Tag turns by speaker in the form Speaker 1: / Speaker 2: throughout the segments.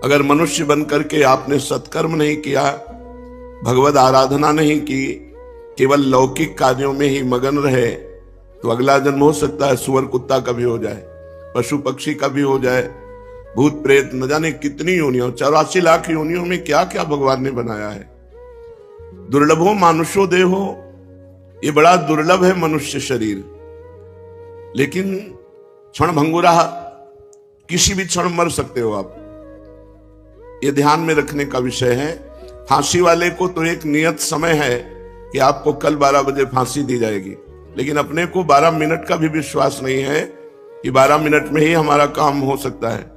Speaker 1: अगर मनुष्य बन करके आपने सत्कर्म नहीं किया, भगवद आराधना नहीं की, केवल लौकिक कार्यों में ही मगन रहे, तो अगला जन्म हो सकता है सुअर कुत्ता का भी हो जाए, पशु पक्षी का भी हो जाए, भूत प्रेत, न जाने कितनी योनियों, 84 लाख योनियों में क्या क्या भगवान ने बनाया है। दुर्लभो मानुषो देहो, ये बड़ा दुर्लभ है मनुष्य शरीर, लेकिन क्षण भंगुरा, किसी भी क्षण मर सकते हो आप, ये ध्यान में रखने का विषय है। फांसी वाले को तो एक नियत समय है कि आपको कल 12 बजे फांसी दी जाएगी, लेकिन अपने को 12 मिनट का भी विश्वास नहीं है कि 12 मिनट में ही हमारा काम हो सकता है,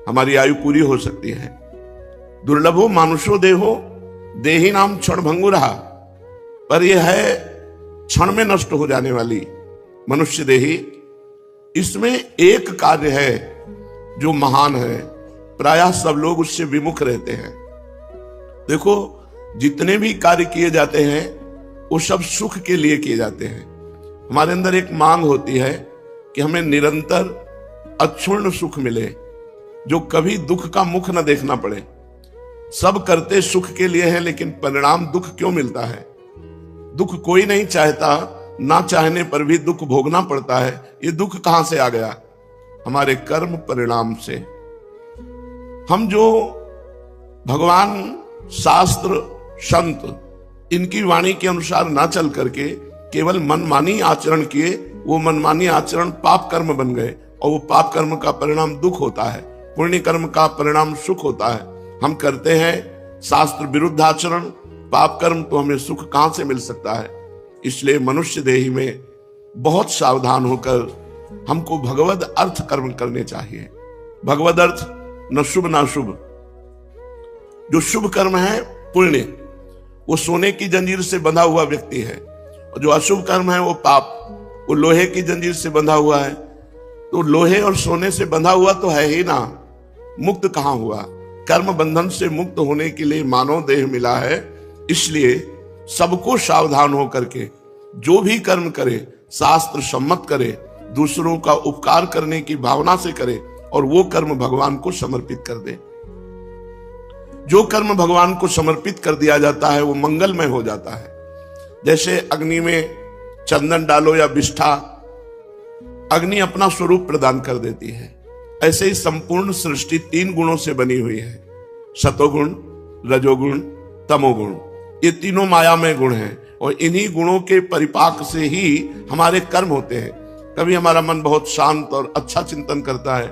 Speaker 1: हमारी आयु पूरी हो सकती है। दुर्लभो मानुषो देहो, देही नाम क्षण भंगुरा, पर यह है क्षण में नष्ट हो जाने वाली मनुष्य देही। इसमें एक कार्य है जो महान है, प्रायः सब लोग उससे विमुख रहते हैं। देखो, जितने भी कार्य किए जाते हैं वो सब सुख के लिए किए जाते हैं। हमारे अंदर एक मांग होती है कि हमें निरंतर अक्षुण्ण सुख मिले, जो कभी दुख का मुख न देखना पड़े। सब करते सुख के लिए है, लेकिन परिणाम दुख क्यों मिलता है? दुख कोई नहीं चाहता, ना चाहने पर भी दुख भोगना पड़ता है। ये दुख कहां से आ गया? हमारे कर्म परिणाम से। हम जो भगवान, शास्त्र, संत, इनकी वाणी के अनुसार ना चल करके केवल मनमानी आचरण किए, वो मनमानी आचरण पाप कर्म बन गए, और वो पाप कर्म का परिणाम दुख होता है, पुण्य कर्म का परिणाम सुख होता है। हम करते हैं शास्त्र विरुद्ध आचरण, पाप कर्म, तो हमें सुख कहां से मिल सकता है? इसलिए मनुष्य देही में बहुत सावधान होकर हमको भगवद अर्थ कर्म करने चाहिए। भगवद अर्थ न शुभ ना शुभ। जो शुभ कर्म है पुण्य, वो सोने की जंजीर से बंधा हुआ व्यक्ति है, और जो अशुभ कर्म है वो पाप, वो लोहे की जंजीर से बंधा हुआ है। तो लोहे और सोने से बंधा हुआ तो है ही ना, मुक्त कहां हुआ? कर्म बंधन से मुक्त होने के लिए मानव देह मिला है। इसलिए सबको सावधान होकर के जो भी कर्म करे, शास्त्र सम्मत करे, दूसरों का उपकार करने की भावना से करे, और वो कर्म भगवान को समर्पित कर दे। जो कर्म भगवान को समर्पित कर दिया जाता है वो मंगलमय हो जाता है। जैसे अग्नि में चंदन डालो या विष्ठा, अग्नि अपना स्वरूप प्रदान कर देती है। ऐसे ही संपूर्ण सृष्टि 3 गुणों से बनी हुई है, सतोगुण, रजोगुण, तमोगुण। ये तीनों मायामय गुण हैं, और इन्हीं गुणों के परिपाक से ही हमारे कर्म होते हैं। कभी हमारा मन बहुत शांत और अच्छा चिंतन करता है,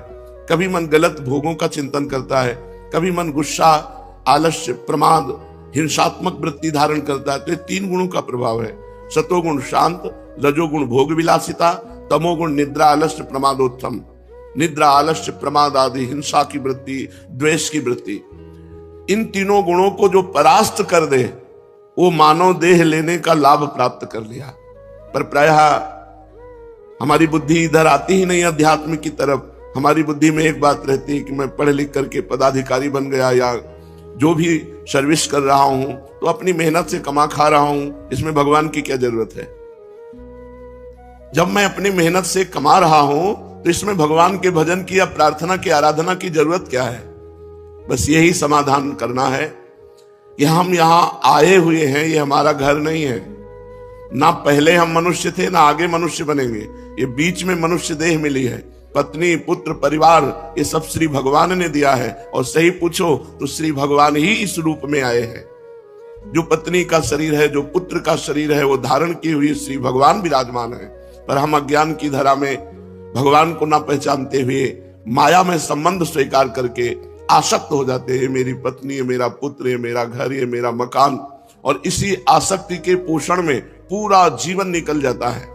Speaker 1: कभी मन गलत भोगों का चिंतन करता है, कभी मन गुस्सा, आलस्य, प्रमाद, हिंसात्मक वृत्ति धारण करता है। तो ये 3 गुणों का प्रभाव है। सतोगुण शांत, रजोगुण भोग विलासिता, तमोगुण निद्रा, आलस्य, प्रमादोत्थम। निद्रा, आलस्य, प्रमाद आदि हिंसा की वृत्ति, द्वेष की वृत्ति, इन तीनों गुणों को जो परास्त कर दे, वो मानव देह लेने का लाभ प्राप्त कर लिया। पर प्रायः हमारी बुद्धि इधर आती ही नहीं अध्यात्म की तरफ। हमारी बुद्धि में एक बात रहती है कि मैं पढ़ लिख करके पदाधिकारी बन गया, या जो भी सर्विस कर रहा हूं तो अपनी मेहनत से कमा खा रहा हूं, इसमें भगवान की क्या जरूरत है? जब मैं अपनी मेहनत से कमा रहा हूं तो इसमें भगवान के भजन की या प्रार्थना की, आराधना की जरूरत क्या है? बस यही समाधान करना है कि हम यहां आए हुए हैं, ये हमारा घर नहीं है। ना पहले हम मनुष्य थे, ना आगे मनुष्य बनेंगे। ये बीच में मनुष्य देह मिली है। पत्नी, पुत्र, परिवार, ये सब श्री भगवान ने दिया है। और सही पूछो तो श्री भगवान ही इस रूप में आए हैं। जो पत्नी का शरीर है, जो पुत्र का शरीर है, वो धारण की हुई श्री भगवान विराजमान है। पर हम अज्ञान की धरा में भगवान को ना पहचानते हुए माया में संबंध स्वीकार करके आसक्त हो जाते हैं। मेरी पत्नी है, मेरा पुत्र है, मेरा घर है, मेरा मकान, और इसी आसक्ति के पोषण में पूरा जीवन निकल जाता है।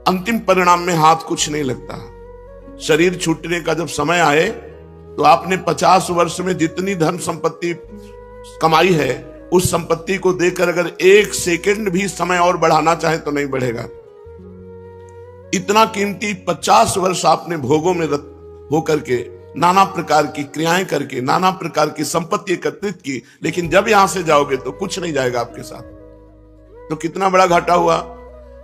Speaker 1: अंतिम परिणाम में हाथ कुछ नहीं लगता। शरीर छूटने का जब समय आए तो आपने 50 वर्ष में जितनी धन संपत्ति कमाई है, उस संपत्ति को देकर अगर 1 सेकंड भी समय और बढ़ाना चाहे तो नहीं बढ़ेगा। इतना कीमती 50 वर्ष आपने भोगों में रत होकर के, नाना प्रकार की क्रियाएं करके, नाना प्रकार की संपत्ति एकत्रित की, लेकिन जब यहां से जाओगे तो कुछ नहीं जाएगा आपके साथ। तो कितना बड़ा घाटा हुआ।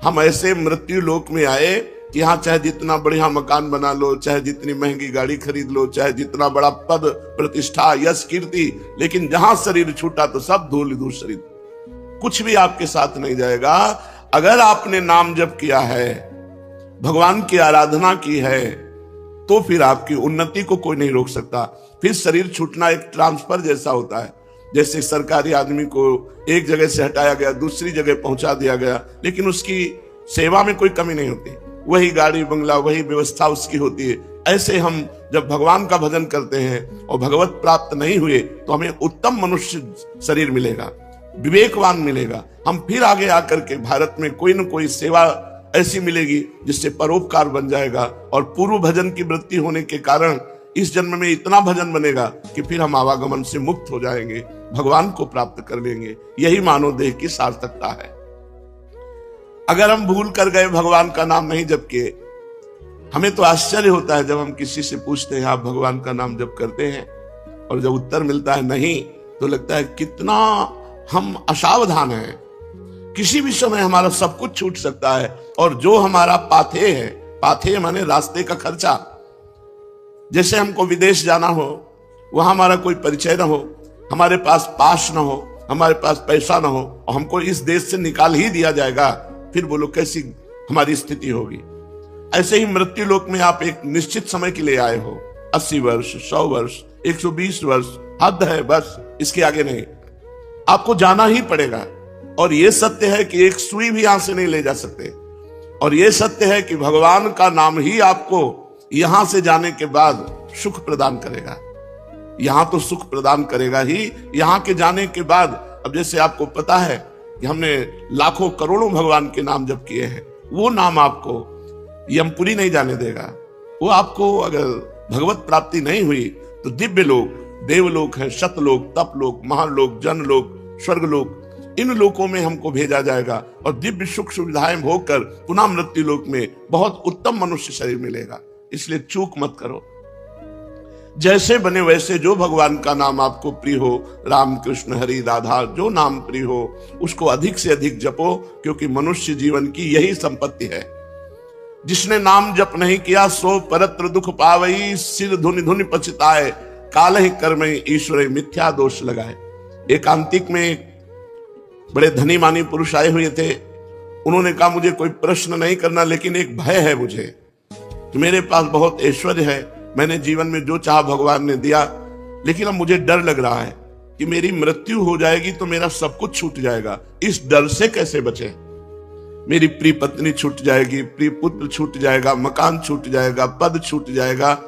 Speaker 1: हम ऐसे मृत्यु लोक में आए कि यहाँ चाहे जितना बढ़िया मकान बना लो, चाहे जितनी महंगी गाड़ी खरीद लो, चाहे जितना बड़ा पद प्रतिष्ठा यश कीर्ति, लेकिन जहां शरीर छूटा तो सब धूल धूल शरीर, कुछ भी आपके साथ नहीं जाएगा। अगर आपने नाम जप किया है, भगवान की आराधना की है, तो फिर आपकी उन्नति को कोई नहीं रोक सकता। फिर शरीर छूटना एक ट्रांसफर जैसा होता है, जैसे सरकारी आदमी को एक जगह से हटाया गया, दूसरी जगह पहुंचा दिया गया, लेकिन उसकी सेवा में कोई कमी नहीं होती, वही गाड़ी बंगला वही व्यवस्था उसकी होती है। ऐसे हम जब भगवान का भजन करते हैं और भगवत प्राप्त नहीं हुए तो हमें उत्तम मनुष्य शरीर मिलेगा, विवेकवान मिलेगा। हम फिर आगे आकर के भारत में कोई न कोई सेवा ऐसी मिलेगी जिससे परोपकार बन जाएगा, और पूर्व भजन की वृत्ति होने के कारण इस जन्म में इतना भजन बनेगा कि फिर हम आवागमन से मुक्त हो जाएंगे, भगवान को प्राप्त कर लेंगे। यही मानव देह की सार्थकता है। अगर हम भूल कर गए, भगवान का नाम नहीं जप किए, हमें तो आश्चर्य होता है जब हम किसी से पूछते हैं आप भगवान का नाम जप करते हैं, और जब उत्तर मिलता है नहीं, तो लगता है कितना हम असावधान हैं। किसी भी समय हमारा सब कुछ छूट सकता है, और जो हमारा पाथे है, पाथे माने रास्ते का खर्चा, जैसे हमको विदेश जाना हो, वहां हमारा कोई परिचय ना हो, हमारे पास पास ना हो, हमारे पास पैसा ना हो, और हमको इस देश से निकाल ही दिया जाएगा, फिर बोलो कैसी हमारी स्थिति होगी। ऐसे ही मृत्यु लोक में आप एक निश्चित समय के लिए आए हो, 80 वर्ष, 100 वर्ष, 120 वर्ष, हद है बस, इसके आगे नहीं। आपको जाना ही पड़ेगा, और यह सत्य है कि एक सुई भी यहां से नहीं ले जा सकते, और यह सत्य है कि भगवान का नाम ही आपको यहां से जाने के बाद सुख प्रदान करेगा। यहां तो सुख प्रदान करेगा ही, यहां के जाने के बाद, अब जैसे आपको पता है कि हमने लाखों करोड़ों भगवान के नाम जप किए हैं, वो नाम आपको यमपुरी नहीं जाने देगा। वो आपको अगर भगवत प्राप्ति नहीं हुई तो दिव्य लोक, देवलोक है, सतलोक, तपलोक, महालोक, जनलोक, स्वर्गलोक, इन लोकों में हमको भेजा जाएगा, और दिव्य सुख सुविधाएं भोग कर पुनः मृत्यु लोक में बहुत उत्तम मनुष्य शरीर मिलेगा। इसलिए चूक मत करो, जैसे बने वैसे, जो भगवान का नाम आपको प्रिय हो, राम कृष्ण हरि राधा, जो नाम प्रिय हो उसको अधिक से अधिक जपो, क्योंकि मनुष्य जीवन की यही संपत्ति है। जिसने नाम जप नहीं किया सो परत्र दुख पावई, सिर धुनि धुनि पछताए, काल ही कर्म ईश्वर मिथ्या दोष लगाए। एकांतिक में बड़े धनी मानी पुरुष आए हुए थे, उन्होंने कहा मुझे कोई प्रश्न नहीं करना, लेकिन एक भय है मुझे कि मेरे पास बहुत ऐश्वर्य है, मैंने जीवन में जो चाहा भगवान ने दिया, लेकिन अब मुझे डर लग रहा है कि मेरी मृत्यु हो जाएगी तो मेरा सब कुछ छूट जाएगा। इस डर से कैसे बचे? मेरी प्रिय पत्नी छूट जाएगी, प्रिय पुत्र छूट जाएगा, मकान छूट जाएगा, पद छूट जाएगा।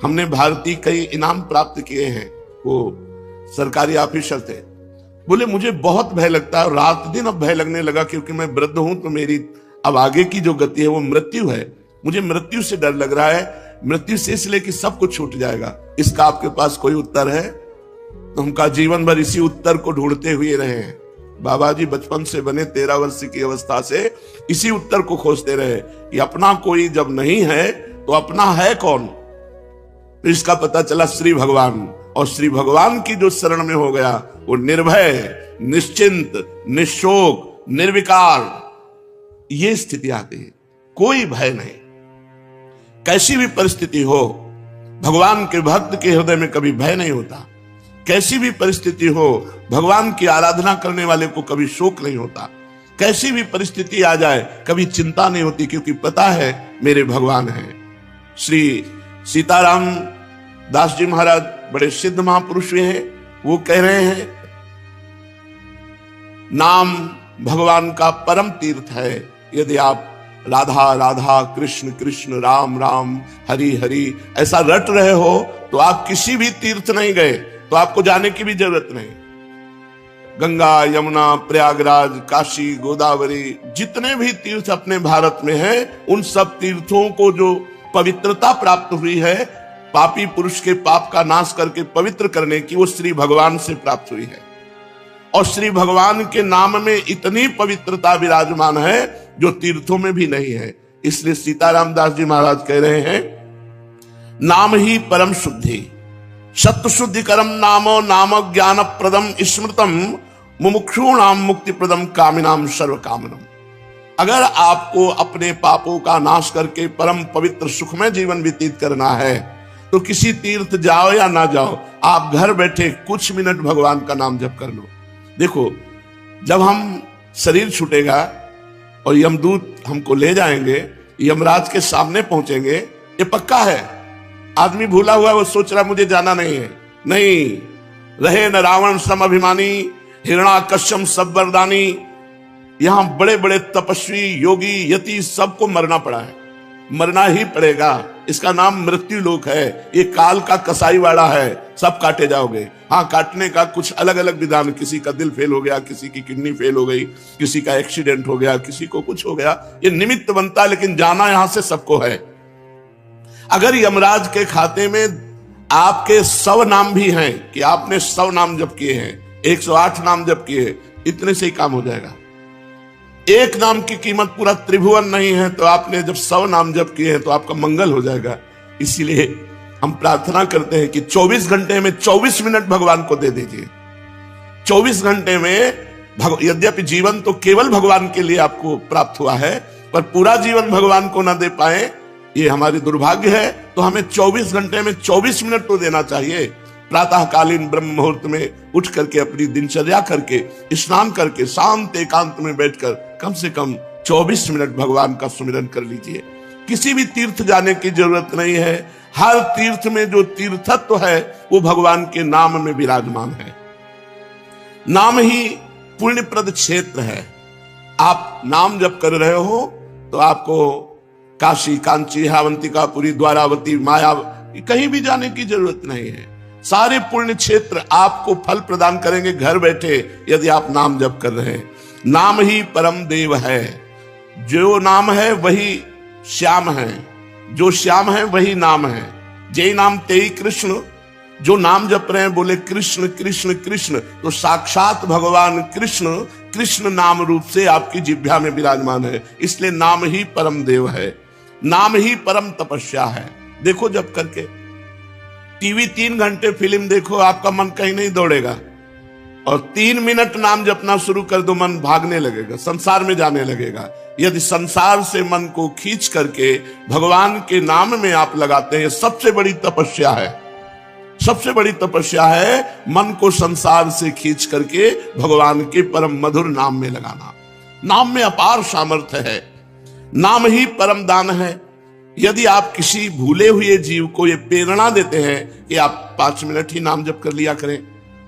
Speaker 1: हमने भारतीय कई इनाम प्राप्त किए हैं, वो सरकारी ऑफिसर थे। बोले मुझे बहुत भय लगता है, रात दिन अब भय लगने लगा, क्योंकि मैं वृद्ध हूं, तो मेरी अब आगे की जो गति है वो मृत्यु है। मुझे मृत्यु से डर लग रहा है, मृत्यु से इसलिए कि सब कुछ छूट जाएगा। इसका आपके पास कोई उत्तर है? तो हम का जीवन भर इसी उत्तर को ढूंढते हुए रहे हैं। बाबा जी बचपन से बने 13 वर्ष की अवस्था से इसी उत्तर को खोजते रहे कि अपना कोई जब नहीं है तो अपना है कौन। तो इसका पता चला श्री भगवान, और श्री भगवान की जो शरण में हो गया वो निर्भय, निश्चिंत, निशोक, निर्विकार, ये स्थिति आती है। कोई भय नहीं, कैसी भी परिस्थिति हो, भगवान के भक्त के हृदय में कभी भय नहीं होता। कैसी भी परिस्थिति हो, भगवान की आराधना करने वाले को कभी शोक नहीं होता। कैसी भी परिस्थिति आ जाए कभी चिंता नहीं होती, क्योंकि पता है मेरे भगवान हैं। श्री सीताराम दास जी महाराज बड़े सिद्ध महापुरुष हैं, वो कह रहे हैं नाम भगवान का परम तीर्थ है। यदि आप राधा राधा, कृष्ण कृष्ण, राम राम, हरि हरि ऐसा रट रहे हो तो आप किसी भी तीर्थ नहीं गए, तो आपको जाने की भी जरूरत नहीं। गंगा, यमुना, प्रयागराज, काशी, गोदावरी, जितने भी तीर्थ अपने भारत में हैं, उन सब तीर्थों को जो पवित्रता प्राप्त हुई है, पापी पुरुष के पाप का नाश करके पवित्र करने की, वो श्री भगवान से प्राप्त हुई है। और श्री भगवान के नाम में इतनी पवित्रता विराजमान है जो तीर्थों में भी नहीं है। इसलिए सीताराम दास जी महाराज कह रहे हैं नाम ही परम शुद्धि, सत्य शुद्धि करम नामो, नाम ज्ञान प्रदम स्मृतम, मुमुक्षूणाम मुक्ति प्रदम, कामिनाम सर्व कामनम। अगर आपको अपने पापों का नाश करके परम पवित्र सुखमय जीवन व्यतीत करना है तो किसी तीर्थ जाओ या ना जाओ, आप घर बैठे कुछ मिनट भगवान का नाम जप कर लो। देखो, जब हम शरीर छूटेगा और यमदूत हमको ले जाएंगे, यमराज के सामने पहुंचेंगे, ये पक्का है। आदमी भूला हुआ, वो सोच रहा मुझे जाना नहीं है। नहीं, रहे न रावण सम अभिमानी, हिरणाकश्यप सब वरदानी। यहां बड़े बड़े तपस्वी, योगी, यति सबको मरना पड़ा है, मरना ही पड़ेगा। इसका नाम मृत्यु लोक है। ये काल का कसाई वाला है, सब काटे जाओगे। हाँ, काटने का कुछ अलग अलग विधान, किसी का दिल फेल हो गया, किसी की किडनी फेल हो गई, किसी का एक्सीडेंट हो गया, किसी को कुछ हो गया, ये निमित्त बनता है, लेकिन जाना यहां से सबको है। अगर यमराज के खाते में आपके 100 नाम भी हैं कि आपने 100 नाम जप किए हैं, 108 नाम जप किए, इतने से ही काम हो जाएगा। एक नाम की कीमत पूरा त्रिभुवन नहीं है, तो आपने जब 100 नाम जप किए हैं तो आपका मंगल हो जाएगा। इसीलिए हम प्रार्थना करते हैं कि 24 घंटे में 24 मिनट भगवान को दे दीजिए। 24 घंटे में यद्यपि जीवन तो केवल भगवान के लिए आपको प्राप्त हुआ है, पर पूरा जीवन भगवान को ना दे पाए, ये हमारी दुर्भाग्य है। तो हमें 24 घंटे में 24 मिनट तो देना चाहिए। प्रातःकालीन ब्रह्म मुहूर्त में उठ करके अपनी दिनचर्या करके, स्नान करके, शांत एकांत में बैठकर कम से कम 24 मिनट भगवान का सुमिरन कर लीजिए। किसी भी तीर्थ जाने की जरूरत नहीं है। हर तीर्थ में जो तीर्थत्व है वो भगवान के नाम में विराजमान है। नाम ही पुण्यप्रद क्षेत्र है। आप नाम जप कर रहे हो तो आपको काशी, कांची, अवंतिकापुरी, द्वारावती, माया कहीं भी जाने की जरूरत नहीं है। सारे पुण्य क्षेत्र आपको फल प्रदान करेंगे घर बैठे, यदि आप नाम जप कर रहे हैं। नाम ही परम देव है। जो नाम है वही श्याम है, जो श्याम है वही नाम है। जय नाम तेई कृष्ण। जो नाम जप रहे हैं बोले कृष्ण कृष्ण कृष्ण, तो साक्षात भगवान कृष्ण कृष्ण नाम रूप से आपकी जिह्वा में विराजमान है। इसलिए नाम ही परम देव है, नाम ही परम तपस्या है। देखो, जप करके टीवी 3 घंटे फिल्म देखो, आपका मन कहीं नहीं दौड़ेगा, और 3 मिनट नाम जपना शुरू कर दो, मन भागने लगेगा, संसार में जाने लगेगा। यदि संसार से मन को खींच करके भगवान के नाम में आप लगाते हैं, सबसे बड़ी तपस्या है। सबसे बड़ी तपस्या है मन को संसार से खींच करके भगवान के परम मधुर नाम में लगाना। नाम में अपार सामर्थ्य है। नाम ही परम दान है। यदि आप किसी भूले हुए जीव को ये प्रेरणा देते हैं कि आप 5 मिनट ही नाम जप कर लिया करें,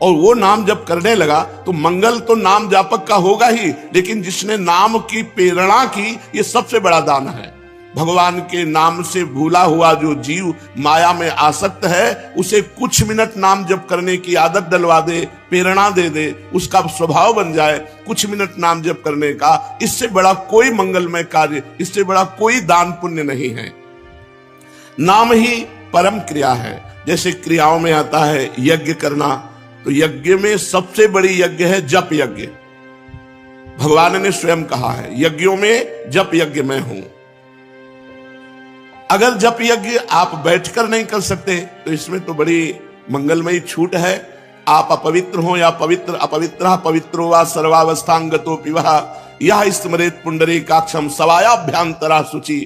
Speaker 1: और वो नाम जप करने लगा, तो मंगल तो नाम जापक का होगा ही, लेकिन जिसने नाम की प्रेरणा की, ये सबसे बड़ा दान है। भगवान के नाम से भूला हुआ जो जीव माया में आसक्त है, उसे कुछ मिनट नाम जप करने की आदत डलवा दे, प्रेरणा दे दे, उसका स्वभाव बन जाए कुछ मिनट नाम जप करने का। इससे बड़ा कोई मंगलमय कार्य, इससे बड़ा कोई दान पुण्य नहीं है। नाम ही परम क्रिया है। जैसे क्रियाओं में आता है यज्ञ करना, तो यज्ञ में सबसे बड़ी यज्ञ है जप यज्ञ। भगवान ने स्वयं कहा है, यज्ञों में जप यज्ञ मैं हूं। अगर जप यज्ञ आप बैठकर नहीं कर सकते, तो इसमें तो बड़ी मंगलमयी छूट है। आप अपवित्र हो या पवित्र, अपवित्र पवित्रो वा सर्वावस्थांगतो पिवः यह स्मरेत पुंडरीकाक्षम सवायाभ्यांतरा शुचि।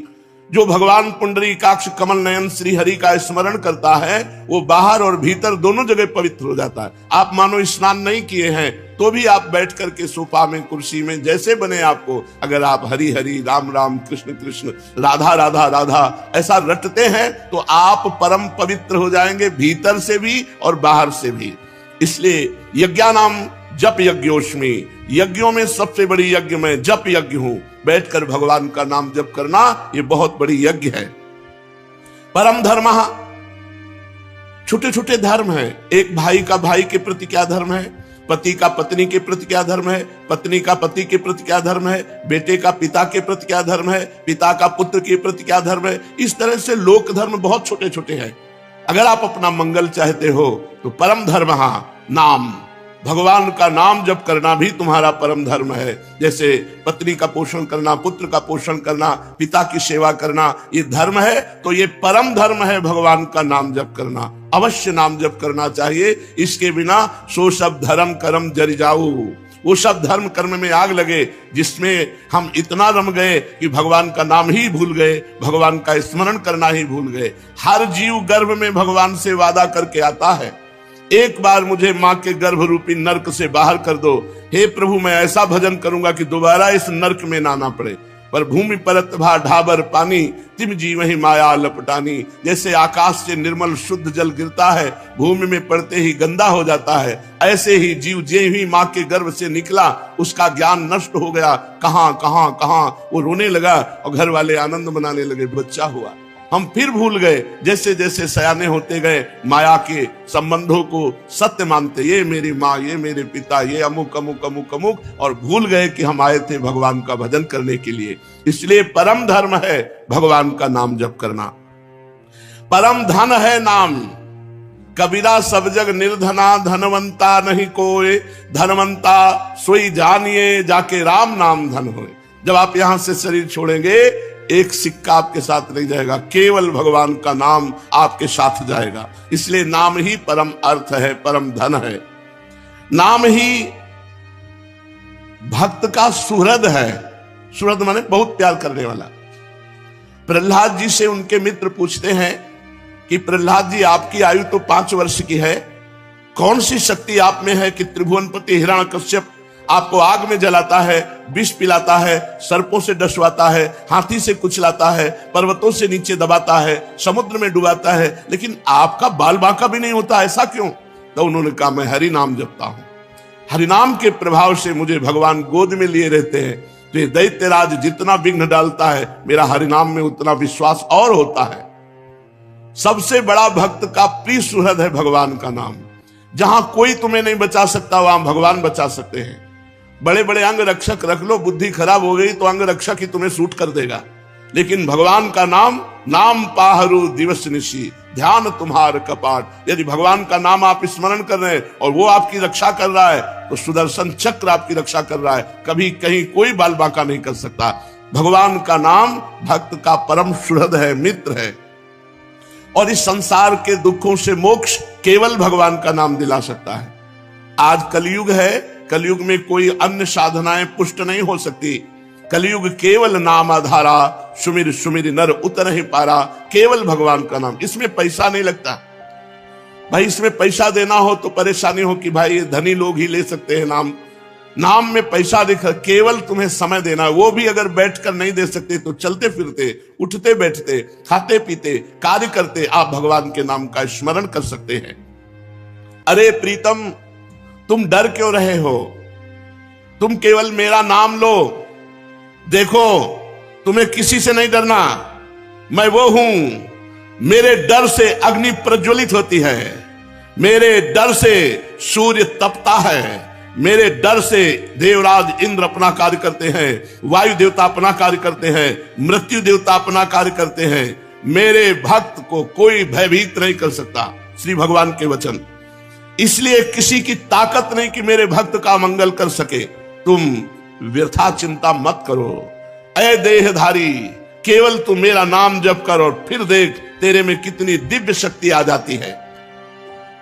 Speaker 1: जो भगवान पुंडरीकाक्ष कमल नयन श्री हरि का स्मरण करता है, वो बाहर और भीतर दोनों जगह पवित्र हो जाता है। आप मानो स्नान नहीं किए हैं तो भी आप बैठ करके सोफा में, कुर्सी में, जैसे बने आपको, अगर आप हरि हरि, राम राम, कृष्ण कृष्ण, राधा राधा राधा ऐसा रटते हैं, तो आप परम पवित्र हो जाएंगे, भीतर से भी और बाहर से भी। इसलिए यज्ञानाम जप यज्ञोस्मि, यज्ञों में सबसे बड़ी यज्ञ में जप यज्ञ हूं। बैठकर भगवान का नाम जप करना ये बहुत बड़ी यज्ञ है। परम धर्म, छोटे छोटे धर्म है। एक भाई का भाई के प्रति क्या धर्म है, पति का पत्नी के प्रति क्या धर्म है, पत्नी का पति के प्रति क्या धर्म है, बेटे का पिता के प्रति क्या धर्म है, पिता का पुत्र के प्रति क्या धर्म है। इस तरह से लोक धर्म बहुत छोटे छोटे हैं। अगर आप अपना मंगल चाहते हो तो परम धर्म नाम, भगवान का नाम जप करना भी तुम्हारा परम धर्म है। जैसे पत्नी का पोषण करना, पुत्र का पोषण करना, पिता की सेवा करना, ये धर्म है, तो ये परम धर्म है भगवान का नाम जप करना। अवश्य नाम जप करना चाहिए। इसके बिना सो सब धर्म कर्म जरि जाऊ, वो सब धर्म कर्म में आग लगे जिसमें हम इतना रम गए कि भगवान का नाम ही भूल गए, भगवान का स्मरण करना ही भूल गए। हर जीव गर्भ में भगवान से वादा करके आता है, एक बार मुझे मां के गर्भ रूपी नरक से बाहर कर दो, हे प्रभु मैं ऐसा भजन करूंगा कि दोबारा इस नरक में ना आना पड़े। पर भूमि परत भा ढाबर पानी, तिम जीव ही माया लपटानी। जैसे आकाश से निर्मल शुद्ध जल गिरता है, भूमि में पड़ते ही गंदा हो जाता है, ऐसे ही जीव जे ही माँ के गर्भ से निकला उसका ज्ञान नष्ट हो गया। कहां कहां कहां वो रोने लगा और घर वाले आनंद मनाने लगे, बच्चा हुआ। हम फिर भूल गए, जैसे जैसे सयाने होते गए माया के संबंधों को सत्य मानते, ये मेरी माँ, ये मेरे पिता, ये अमुक अमुक अमुक अमुक, और भूल गए कि हम आए थे भगवान का भजन करने के लिए। इसलिए परम धर्म है भगवान का नाम जप करना, परम धन है नाम। कबीरा सब जग निर्धना, धनवंता नहीं कोई, धनवंता सोई जानिए, जाके राम नाम धन होए। जब आप यहां से शरीर छोड़ेंगे एक सिक्का आपके साथ नहीं जाएगा, केवल भगवान का नाम आपके साथ जाएगा। इसलिए नाम ही परम अर्थ है, परम धन है। नाम ही भक्त का सुहृद है। सुहृद माने बहुत प्यार करने वाला। प्रहलाद जी से उनके मित्र पूछते हैं कि प्रहलाद जी आपकी आयु तो 5 वर्ष की है, कौन सी शक्ति आप में है कि त्रिभुवनपति हिरण्यकश्यप आपको आग में जलाता है, विष पिलाता है, सर्पों से डसवाता है, हाथी से कुचलाता है, पर्वतों से नीचे दबाता है, समुद्र में डुबाता है, लेकिन आपका बाल बांका भी नहीं होता, ऐसा क्यों? तो उन्होंने कहा मैं हरि नाम जपता हूं, हरिनाम के प्रभाव से मुझे भगवान गोद में लिए रहते हैं। तो ये दैत्यराज जितना विघ्न डालता है, मेरा हरिनाम में उतना विश्वास और होता है। सबसे बड़ा भक्त का प्रिय सुहृद है भगवान का नाम। जहां कोई तुम्हें नहीं बचा सकता वहां भगवान बचा सकते हैं। बड़े बड़े अंग रक्षक रख लो, बुद्धि खराब हो गई तो अंग रक्षक ही तुम्हें सूट कर देगा, लेकिन भगवान का नाम, नाम पाहरू दिवस निशी, ध्यान तुम्हार कपाट। यदि भगवान का नाम आप स्मरण कर रहे हैं और वो आपकी रक्षा कर रहा है तो सुदर्शन चक्र आपकी रक्षा कर रहा है, कभी कहीं कोई बाल बांका नहीं कर सकता। भगवान का नाम भक्त का परम सुहृद है, मित्र है, और इस संसार के दुखों से मोक्ष केवल भगवान का नाम दिला सकता है। आज कलयुग है, कलयुग में कोई अन्य साधनाएं पुष्ट नहीं हो सकती। कलयुग केवल नाम आधारा, सुमिर सुमिर नर उतर ही पारा। केवल भगवान का नाम, इसमें पैसा नहीं लगता भाई। इसमें पैसा देना हो तो परेशानी हो कि भाई ये धनी लोग ही ले सकते हैं नाम। नाम में पैसा दिखा, केवल तुम्हें समय देना, वो भी अगर बैठकर नहीं दे सकते तो चलते फिरते, उठते बैठते, खाते पीते, कार्य करते आप भगवान के नाम का स्मरण कर सकते हैं। अरे प्रीतम, तुम डर क्यों रहे हो? तुम केवल मेरा नाम लो। देखो, तुम्हें किसी से नहीं डरना, मैं वो हूं। मेरे डर से अग्नि प्रज्वलित होती है, मेरे डर से सूर्य तपता है, मेरे डर से देवराज इंद्र अपना कार्य करते हैं, वायु देवता अपना कार्य करते हैं, मृत्यु देवता अपना कार्य करते हैं। मेरे भक्त को कोई भयभीत नहीं कर सकता, श्री भगवान के वचन। इसलिए किसी की ताकत नहीं कि मेरे भक्त का मंगल कर सके। तुम व्यर्था चिंता मत करो, ऐ देहधारी, केवल तू मेरा नाम जप कर और फिर देख तेरे में कितनी दिव्य शक्ति आ जाती है।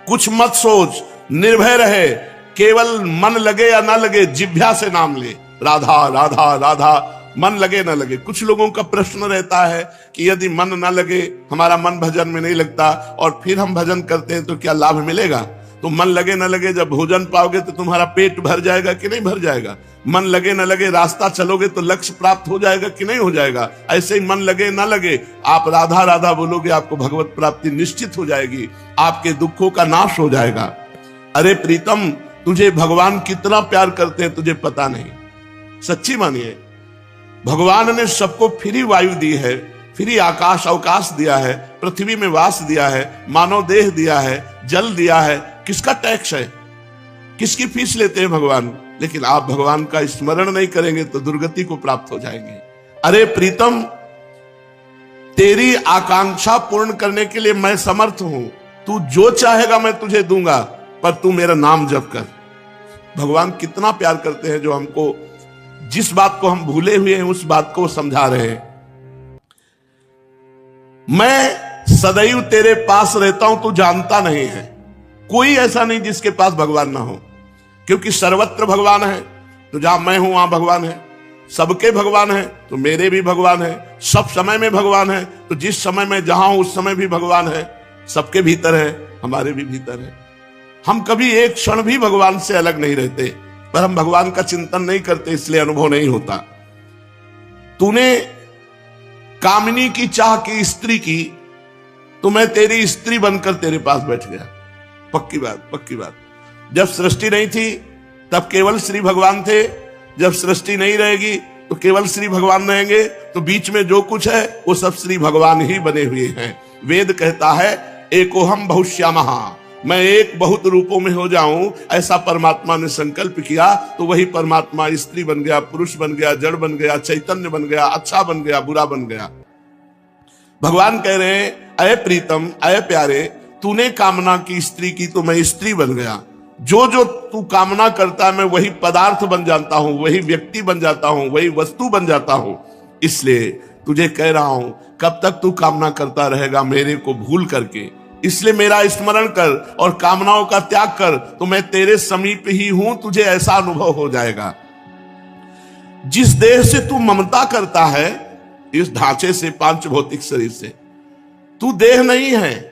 Speaker 1: कुछ मत सोच, निर्भय रहे, केवल मन लगे या ना लगे जिह्वा से नाम ले, राधा राधा राधा, मन लगे ना लगे। कुछ लोगों का प्रश्न रहता है कि यदि मन ना लगे, हमारा मन भजन में नहीं लगता और फिर हम भजन करते हैं तो क्या लाभ मिलेगा? तो मन लगे ना लगे, जब भोजन पाओगे तो तुम्हारा पेट भर जाएगा कि नहीं भर जाएगा? मन लगे ना लगे, रास्ता चलोगे तो लक्ष्य प्राप्त हो जाएगा कि नहीं हो जाएगा? ऐसे ही मन लगे ना लगे, आप राधा राधा बोलोगे, आपको भगवत प्राप्ति निश्चित हो जाएगी, आपके दुखों का नाश हो जाएगा। अरे प्रीतम, तुझे भगवान कितना प्यार करते हैं तुझे पता नहीं। सच्ची मानिए, भगवान ने सबको फ्री वायु दी है, फ्री आकाश अवकाश दिया है, पृथ्वी में वास दिया है, मानव देह दिया है, जल दिया है। किसका टैक्स है? किसकी फीस लेते हैं भगवान? लेकिन आप भगवान का स्मरण नहीं करेंगे तो दुर्गति को प्राप्त हो जाएंगे। अरे प्रीतम, तेरी आकांक्षा पूर्ण करने के लिए मैं समर्थ हूं। तू जो चाहेगा मैं तुझे दूंगा, पर तू मेरा नाम जप कर। भगवान कितना प्यार करते हैं, जो हमको जिस बात को हम भूले हुए हैं उस बात को समझा रहे हैं। मैं सदैव तेरे पास रहता हूं, तू जानता नहीं है। कोई ऐसा नहीं जिसके पास भगवान ना हो, क्योंकि सर्वत्र भगवान है। तो जहां मैं हूं वहां भगवान है, सबके भगवान है तो मेरे भी भगवान है, सब समय में भगवान है तो जिस समय में जहां हूं उस समय भी भगवान है, सबके भीतर है, हमारे भी भीतर है। हम कभी एक क्षण भी भगवान से अलग नहीं रहते, पर हम भगवान का चिंतन नहीं करते, इसलिए अनुभव नहीं होता। तूने कामिनी की चाह की स्त्री की तो मैं तेरी स्त्री बनकर तेरे पास बैठ गया। पक्की बात, पक्की बात। जब सृष्टि नहीं थी तब केवल श्री भगवान थे, जब सृष्टि नहीं रहेगी तो केवल श्री भगवान रहेंगे, तो बीच में जो कुछ है वो सब श्री भगवान ही बने हुए हैं। वेद कहता है एकोहम बहुश्यामः, मैं एक बहुत रूपों में हो जाऊं, ऐसा परमात्मा ने संकल्प किया तो वही परमात्मा स्त्री बन गया, पुरुष बन गया, जड़ बन गया, चैतन्य बन गया, अच्छा बन गया, बुरा बन गया। भगवान कह रहे हैं अय प्रीतम, अय प्यारे, तूने कामना की स्त्री की तो मैं स्त्री बन गया। जो जो तू कामना करता है मैं वही पदार्थ बन जाता हूं, वही व्यक्ति बन जाता हूं, वही वस्तु बन जाता हूं। इसलिए तुझे कह रहा हूं कब तक तू कामना करता रहेगा मेरे को भूल करके, इसलिए मेरा स्मरण कर और कामनाओं का त्याग कर, तो मैं तेरे समीप ही हूं, तुझे ऐसा अनुभव हो जाएगा। जिस देह से तू ममता करता है, इस ढांचे से, पांच भौतिक शरीर से, तू देह नहीं है।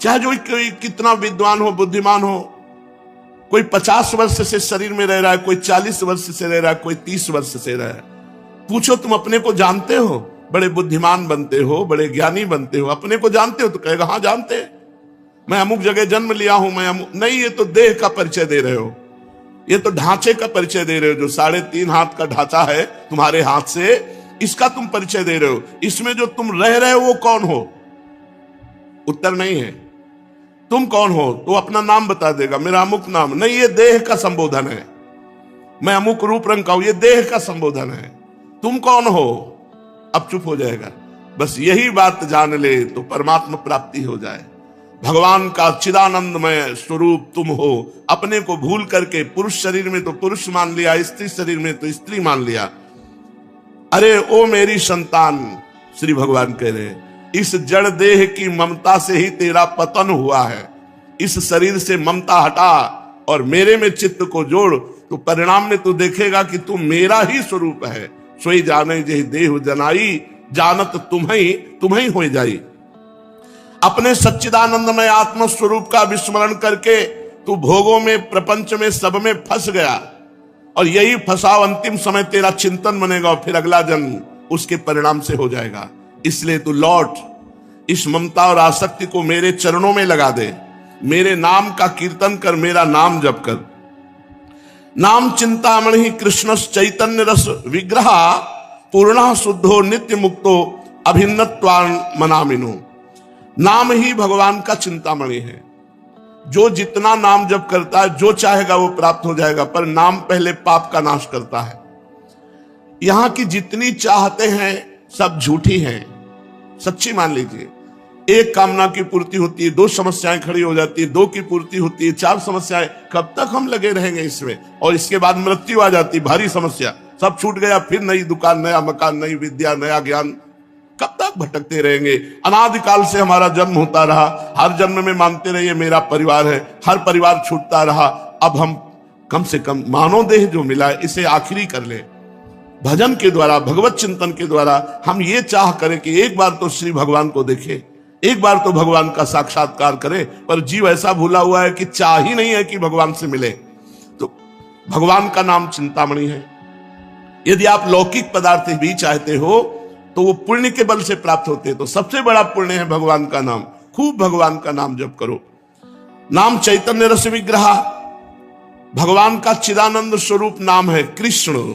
Speaker 1: चाहे जो कोई कितना विद्वान हो, बुद्धिमान हो, कोई 50 वर्ष से शरीर में रह रहा है, कोई 40 वर्ष से रह रहा है, कोई 30 वर्ष से रह रहा है। पूछो तुम अपने को जानते हो? बड़े बुद्धिमान बनते हो, बड़े ज्ञानी बनते हो, अपने को जानते हो? तो कहेगा हाँ जानते हैं, मैं अमुक जगह जन्म लिया हूं, मैं अमुक। नहीं, ये तो देह का परिचय दे रहे हो, ये तो ढांचे का परिचय दे रहे हो। जो 3.5 हाथ का ढांचा है तुम्हारे हाथ से, इसका तुम परिचय दे रहे हो। इसमें जो तुम रह रहे हो वो कौन हो? उत्तर नहीं है। तुम कौन हो? तो अपना नाम बता देगा, मेरा अमुक नाम। नहीं, ये देह का संबोधन है। मैं अमुक रूप रंग का हूं, ये देह का संबोधन है। तुम कौन हो? अब चुप हो जाएगा। बस यही बात जान ले तो परमात्मा प्राप्ति हो जाए। भगवान का चिदानंदमय स्वरूप तुम हो। अपने को भूल करके पुरुष शरीर में तो पुरुष मान लिया, स्त्री शरीर में तो स्त्री मान लिया। अरे ओ मेरी संतान, श्री भगवान कह रहे हैं, इस जड़ देह की ममता से ही तेरा पतन हुआ है। इस शरीर से ममता हटा और मेरे में चित्त को जोड़, तो परिणाम में तू देखेगा कि तू मेरा ही स्वरूप है। सोई जाने जे देह जनाई, जानत तुम्हें हो जाई। अपने सच्चिदानंदमय आत्म स्वरूप का विस्मरण करके तू भोगों में, प्रपंच में, सब में फंस गया, और यही फंसाव अंतिम समय तेरा चिंतन बनेगा, और फिर अगला जन्म उसके परिणाम से हो जाएगा। इसलिए तू लौट, इस ममता और आसक्ति को मेरे चरणों में लगा दे, मेरे नाम का कीर्तन कर, मेरा नाम जप कर। नाम चिंतामणि कृष्ण चैतन्य रस विग्रह, पूर्ण शुद्धो नित्य मुक्तो अभिन्नत्वान मनामिनो। नाम ही भगवान का चिंतामणि है। जो जितना नाम जप करता है, जो चाहेगा वो प्राप्त हो जाएगा, पर नाम पहले पाप का नाश करता है। यहां की जितनी चाहते हैं सब झूठी हैं, सच्ची मान लीजिए। एक कामना की पूर्ति होती है, 2 समस्याएं खड़ी हो जाती है, 2 की पूर्ति होती है, 4 समस्याएं। कब तक हम लगे रहेंगे इसमें? और इसके बाद मृत्यु आ जाती, भारी समस्या, सब छूट गया, फिर नई दुकान, नया मकान, नई विद्या, नया ज्ञान। कब तक भटकते रहेंगे? अनादिकाल से हमारा जन्म होता रहा, हर जन्म में मानते रहिए मेरा परिवार है, हर परिवार छूटता रहा। अब हम कम से कम मानव देह जो मिला है इसे आखिरी कर ले। भजन के द्वारा, भगवत चिंतन के द्वारा हम ये चाह करें कि एक बार तो श्री भगवान को देखें, एक बार तो भगवान का साक्षात्कार करें। पर जीव ऐसा भूला हुआ है कि चाह ही नहीं है कि भगवान से मिले। तो भगवान का नाम चिंतामणि है। यदि आप लौकिक पदार्थ भी चाहते हो तो वो पुण्य के बल से प्राप्त होते हैं। तो सबसे बड़ा पुण्य है भगवान का नाम। खूब भगवान का नाम जप करो। नाम चैतन्य रस विग्रह, भगवान का चिदानंद स्वरूप नाम है कृष्ण।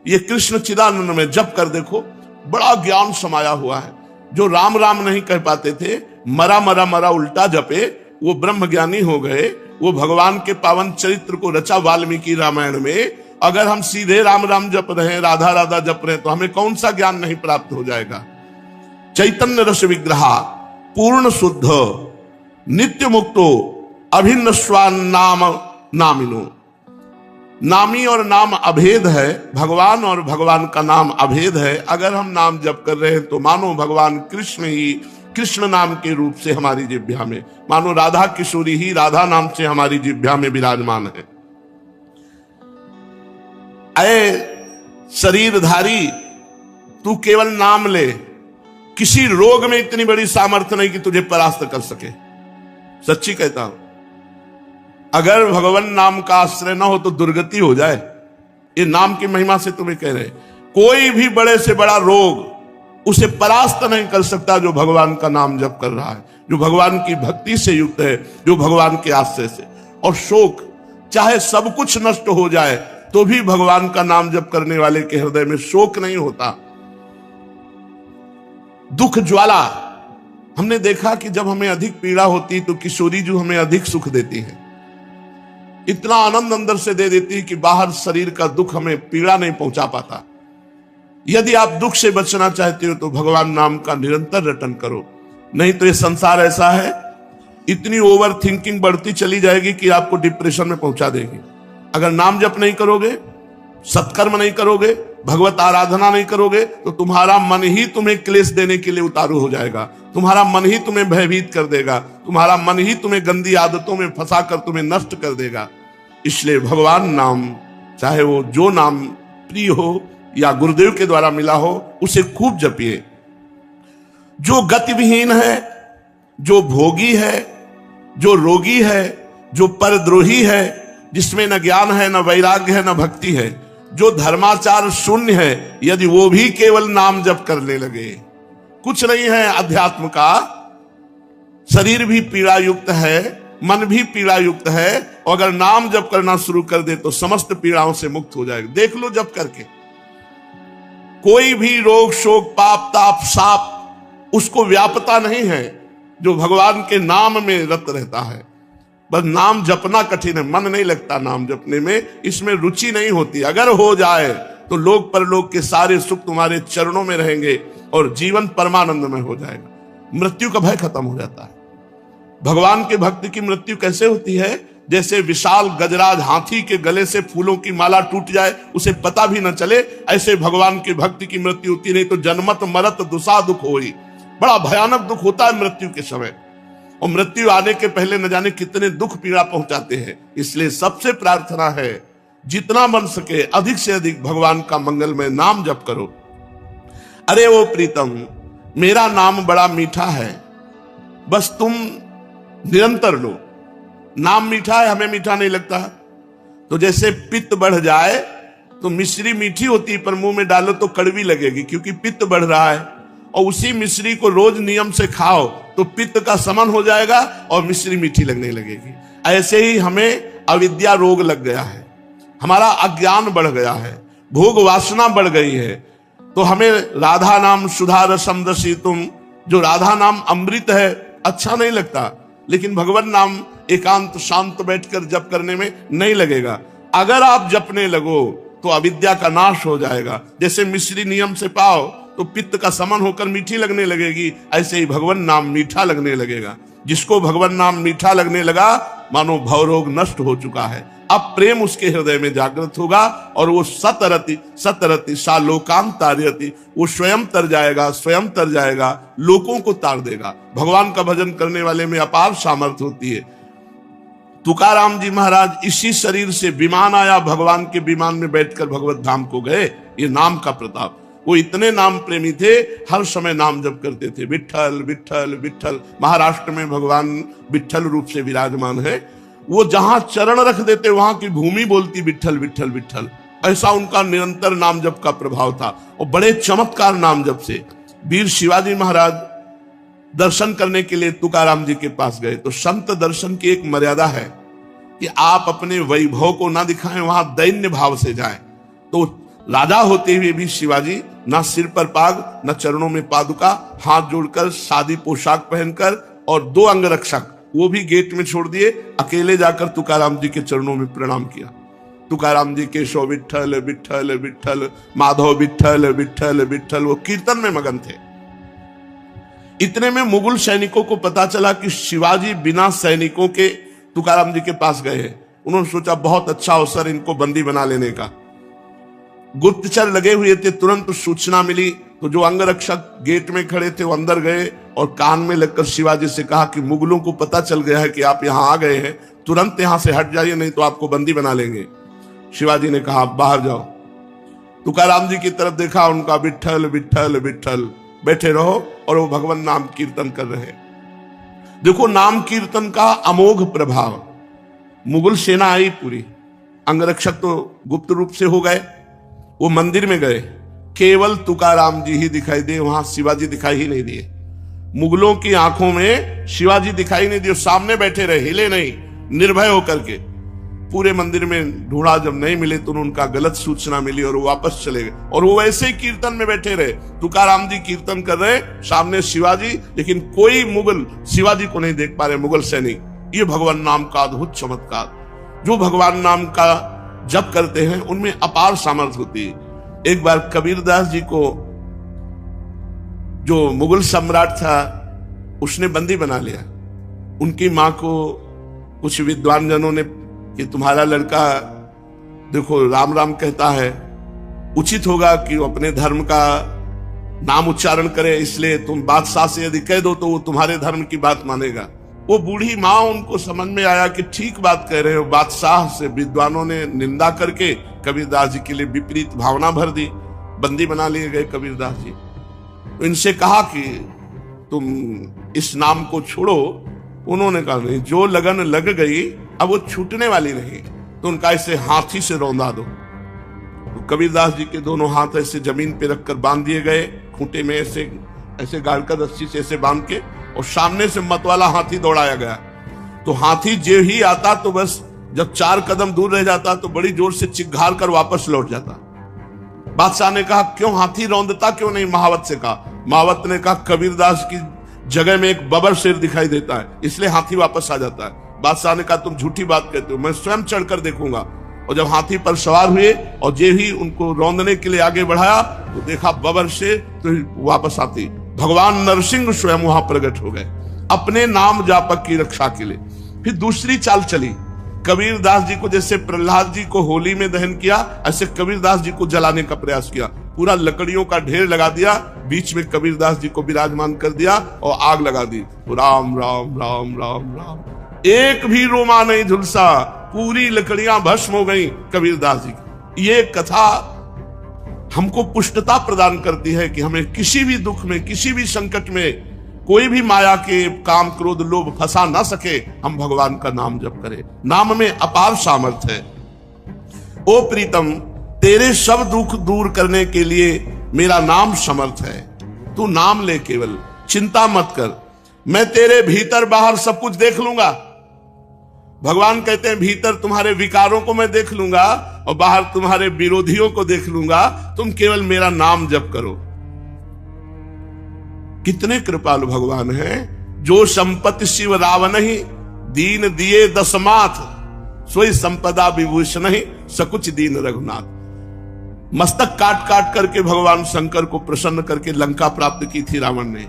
Speaker 1: ये कृष्ण चिदानंद में जप कर देखो, बड़ा ज्ञान समाया हुआ है। जो राम राम नहीं कह पाते थे, मरा मरा मरा उल्टा जपे, वो ब्रह्म ज्ञानी हो गए। वो भगवान के पावन चरित्र को रचा वाल्मीकि रामायण में। अगर हम सीधे राम राम जप रहे हैं, राधा राधा जप रहे हैं, तो हमें कौन सा ज्ञान नहीं प्राप्त हो जाएगा? चैतन्य रस विग्रह, पूर्ण शुद्ध, नित्य मुक्तो अभिन्न स्वान नाम नामिनो। नामी और नाम अभेद है, भगवान और भगवान का नाम अभेद है। अगर हम नाम जप कर रहे हैं तो मानो भगवान कृष्ण ही कृष्ण नाम के रूप से हमारी जिह्वा में, मानो राधा किशोरी ही राधा नाम से हमारी जिह्वा में विराजमान है। अये शरीरधारी, तू केवल नाम ले, किसी रोग में इतनी बड़ी सामर्थ्य नहीं कि तुझे परास्त कर सके। सच्ची कहता हूं, अगर भगवान नाम का आश्रय ना हो तो दुर्गति हो जाए। ये नाम की महिमा से तुम्हें कह रहे, कोई भी बड़े से बड़ा रोग उसे परास्त नहीं कर सकता जो भगवान का नाम जप कर रहा है, जो भगवान की भक्ति से युक्त है, जो भगवान के आश्रय से। और शोक, चाहे सब कुछ नष्ट हो जाए तो भी भगवान का नाम जप करने वाले के हृदय में शोक नहीं होता। दुख ज्वाला, हमने देखा कि जब हमें अधिक पीड़ा होती तो किशोरी जो हमें अधिक सुख देती है, इतना आनंद अंदर से दे देती है कि बाहर शरीर का दुख हमें पीड़ा नहीं पहुंचा पाता। यदि आप दुख से बचना चाहते हो तो भगवान नाम का निरंतर रटन करो, नहीं तो ये संसार ऐसा है, इतनी ओवर थिंकिंग बढ़ती चली जाएगी कि आपको डिप्रेशन में पहुंचा देगी। अगर नाम जप नहीं करोगे, सत्कर्म नहीं करोगे, भगवत आराधना नहीं करोगे तो तुम्हारा मन ही तुम्हें क्लेश देने के लिए उतारू हो जाएगा, तुम्हारा मन ही तुम्हें भयभीत कर देगा, तुम्हारा मन ही तुम्हें गंदी आदतों में फंसाकर तुम्हें नष्ट कर देगा। इसलिए भगवान नाम, चाहे वो जो नाम प्रिय हो या गुरुदेव के द्वारा मिला हो, उसे खूब जपिए। जो गतिविहीन है, जो भोगी है, जो रोगी है, जो परद्रोही है, जिसमें न ज्ञान है, न वैराग्य है, न भक्ति है, जो धर्माचार शून्य है, यदि वो भी केवल नाम जप करने लगे, कुछ नहीं है अध्यात्म का, शरीर भी पीड़ा युक्त है, मन भी पीड़ा युक्त है, और अगर नाम जप करना शुरू कर दे तो समस्त पीड़ाओं से मुक्त हो जाएगा। देख लो जप करके, कोई भी रोग शोक पाप ताप साप उसको व्यापता नहीं है जो भगवान के नाम में रत रहता है। बस नाम जपना कठिन है, मन नहीं लगता नाम जपने में, इसमें रुचि नहीं होती। अगर हो जाए तो लोक परलोक के सारे सुख तुम्हारे चरणों में रहेंगे और जीवन परमानंद में हो जाएगा, मृत्यु का भय खत्म हो जाता है। भगवान के भक्त की मृत्यु कैसे होती है? जैसे विशाल गजराज हाथी के गले से फूलों की माला टूट जाए, उसे पता भी न चले, ऐसे भगवान के भक्त की मृत्यु होती। नहीं तो जन्मत मरत दुसा दुख होई, बड़ा भयानक दुख होता है मृत्यु के समय, और मृत्यु आने के पहले न जाने कितने दुख पीड़ा पहुंचाते हैं। इसलिए सबसे प्रार्थना है, जितना बन सके अधिक से अधिक भगवान का मंगलमय नाम जप करो। अरे वो प्रीतम, मेरा नाम बड़ा मीठा है, बस तुम निरंतर लो। नाम मीठा है, हमें मीठा नहीं लगता। तो जैसे पित्त बढ़ जाए तो मिश्री मीठी होती है, पर मुंह में डालो तो कड़वी लगेगी क्योंकि पित्त बढ़ रहा है, और उसी मिश्री को रोज नियम से खाओ तो पित्त का समन हो जाएगा और मिश्री मीठी लगने लगेगी। ऐसे ही हमें अविद्या रोग लग गया है, हमारा अज्ञान बढ़ गया है, भोग वासना बढ़ गई है। तो हमें राधा नाम सुधा रसम रसी तुम, जो राधा नाम अमृत है, अच्छा नहीं लगता, लेकिन भगवान नाम एकांत शांत बैठकर जप करने में नहीं लगेगा। अगर आप जपने लगो तो अविद्या का नाश हो जाएगा। जैसे मिश्री नियम से पाओ तो पित्त का समन होकर मीठी लगने लगेगी, ऐसे ही भगवान नाम मीठा लगने लगेगा। जिसको भगवान नाम मीठा लगने लगा, मानो भवरोग नष्ट हो चुका है। अब प्रेम उसके हृदय में जागृत होगा और वो सतरति सतरति सा लोकांत तारयति, वो स्वयं तर जाएगा, स्वयं तर जाएगा, लोगों को तार देगा। भगवान का भजन करने वाले में अपार सामर्थ्य होती है। तुकाराम जी महाराज इसी शरीर से विमान आया, भगवान के विमान में बैठकर भगवत धाम को गए। ये नाम का प्रताप। वो इतने नाम प्रेमी थे, हर समय नाम जप करते थे, विठ्ठल विठ्ठल विठ्ठल। महाराष्ट्र में भगवान विठ्ठल रूप से विराजमान है। वो जहां चरण रख देते वहां की भूमि बोलती विठ्ठल विठ्ठल विठ्ठल। ऐसा उनका निरंतर नाम जप का प्रभाव था, और बड़े चमत्कार नाम जप से। वीर शिवाजी महाराज दर्शन करने के लिए तुकाराम जी के पास गए, तो संत दर्शन की एक मर्यादा है कि आप अपने वैभव को ना दिखाएं, वहां दैन्य भाव से जाएं। तो राजा होते हुए भी शिवाजी ना सिर पर पाग, ना चरणों में पादुका, हाथ जोड़कर सादी पोशाक पहनकर, और 2 अंगरक्षक वो भी गेट में छोड़ दिए, अकेले जाकर तुकाराम जी के चरणों में प्रणाम किया। तुकाराम जी केशव विठ्ठल विठ्ठल विठ्ठल, माधव विठ्ठल विठ्ठल विठ्ठल, वो कीर्तन में मगन थे। इतने में मुगल सैनिकों को पता चला कि शिवाजी बिना सैनिकों के तुकाराम जी के पास गए हैं। उन्होंने सोचा बहुत अच्छा अवसर इनको बंदी बना लेने का। गुप्तचर लगे हुए थे, तुरंत सूचना मिली तो जो अंगरक्षक गेट में खड़े थे वो अंदर गए और कान में लगकर शिवाजी से कहा कि मुगलों को पता चल गया है कि आप यहां आ गए हैं, तुरंत यहां से हट जाइए, नहीं तो आपको बंदी बना लेंगे। शिवाजी ने कहा आप बाहर जाओ। तुकाराम जी की तरफ देखा, उनका विठ्ठल विठ्ठल विठ्ठल, बैठे रहो और वो भगवान नाम कीर्तन कर रहे। देखो नाम कीर्तन का अमोघ प्रभाव। मुगल सेना आई पूरी, अंगरक्षक तो गुप्त रूप से हो गए, वो मंदिर में गए, केवल तुकाराम जी ही दिखाई दिए, वहां शिवाजी दिखाई ही नहीं दिए। मुगलों की आंखों में शिवाजी दिखाई नहीं दिए, सामने बैठे रहे, हिले नहीं, निर्भय होकर के। पूरे मंदिर में ढूंढा, जब नहीं मिले तो उनका गलत सूचना मिली और वो वापस चले गए। और वो वैसे ही कीर्तन में बैठे रहे, तुकाराम जी कीर्तन कर रहे, सामने शिवाजी, लेकिन कोई मुगल शिवाजी को नहीं देख पा रहे, मुगल सैनिक। ये भगवान नाम का अद्भुत चमत्कार। जो भगवान नाम का जप करते हैं उनमें अपार सामर्थ्य होती है। एक बार कबीरदास जी को जो मुगल सम्राट था उसने बंदी बना लिया। उनकी मां को कुछ विद्वान जनों ने कि तुम्हारा लड़का देखो राम राम कहता है, उचित होगा कि वो अपने धर्म का नाम उच्चारण करे, इसलिए तुम बादशाह से यदि कह दो तो वो तुम्हारे धर्म की बात मानेगा। वो बूढ़ी माँ, उनको समझ में आया कि ठीक बात कह रहे हो। बादशाह से विद्वानों ने निंदा करके कबीरदास जी के लिए विपरीत भावना भर दी, बंदी बना लिए गए कबीरदास जी। तो इनसे कहा कि तुम इस नाम को छोड़ो। उन्होंने कहा नहीं, जो लगन लग गई अब वो छूटने वाली नहीं, तो उनका इसे हाथी से रौंदा दो। तो कबीरदास जी के दोनों हाथ ऐसे जमीन पे रखकर बांध दिए गए, खूंटे में ऐसे ऐसे गाड़कर रस्सी से ऐसे बांध के, और सामने से मतवाला हाथी दौड़ाया गया। तो हाथी जो ही आता तो बस जब 4 कदम दूर रह जाता तो बड़ी जोर से चिघार कर वापस लौट जाता। बादशाह ने कहा क्यों हाथी रौंदता क्यों नहीं? महावत से कहा। महावत ने कहा कबीरदास की जगह में एक बबर शेर दिखाई देता है, इसलिए हाथी वापस आ जाता है। बादशाह ने कहा तुम झूठी बात कहते हो, मैं स्वयं चढ़कर देखूंगा। और जब हाथी पर सवार हुए और जे ही उनको रौंदने के लिए आगे बढ़ाया तो देखा बबर शेर, तो वापस आती भगवान नरसिंह स्वयं वहां प्रकट हो गए अपने नाम जापक की रक्षा के लिए। फिर दूसरी चाल चली, कबीरदास जी को जैसे प्रहलाद जी को होली में दहन किया, ऐसे कबीरदास जी को जलाने का प्रयास किया। पूरा लकड़ियों का ढेर लगा दिया, बीच में कबीरदास जी को विराजमान कर दिया और आग लगा दी। राम राम राम राम राम, एक भी रोमा नहीं झुलसा, पूरी लकड़ियां भस्म हो गई कबीरदास जी की। ये कथा हमको पुष्टता प्रदान करती है कि हमें किसी भी दुख में, किसी भी संकट में कोई भी माया के काम क्रोध लोभ फंसा ना सके। हम भगवान का नाम जप करें, नाम में अपार सामर्थ्य है। ओ प्रीतम, तेरे सब दुख दूर करने के लिए मेरा नाम समर्थ है। तू नाम ले, केवल चिंता मत कर, मैं तेरे भीतर बाहर सब कुछ देख लूंगा। भगवान कहते हैं भीतर तुम्हारे विकारों को मैं देख लूंगा और बाहर तुम्हारे विरोधियों को देख लूंगा, तुम केवल मेरा नाम जप करो। कितने कृपालु भगवान हैं। जो संपत्ति शिव रावण ही, दीन दिए दसमाथ, सोई संपदा विभूषण ही, सकुच दीन रघुनाथ। मस्तक काट काट करके भगवान शंकर को प्रसन्न करके लंका प्राप्त की थी रावण ने।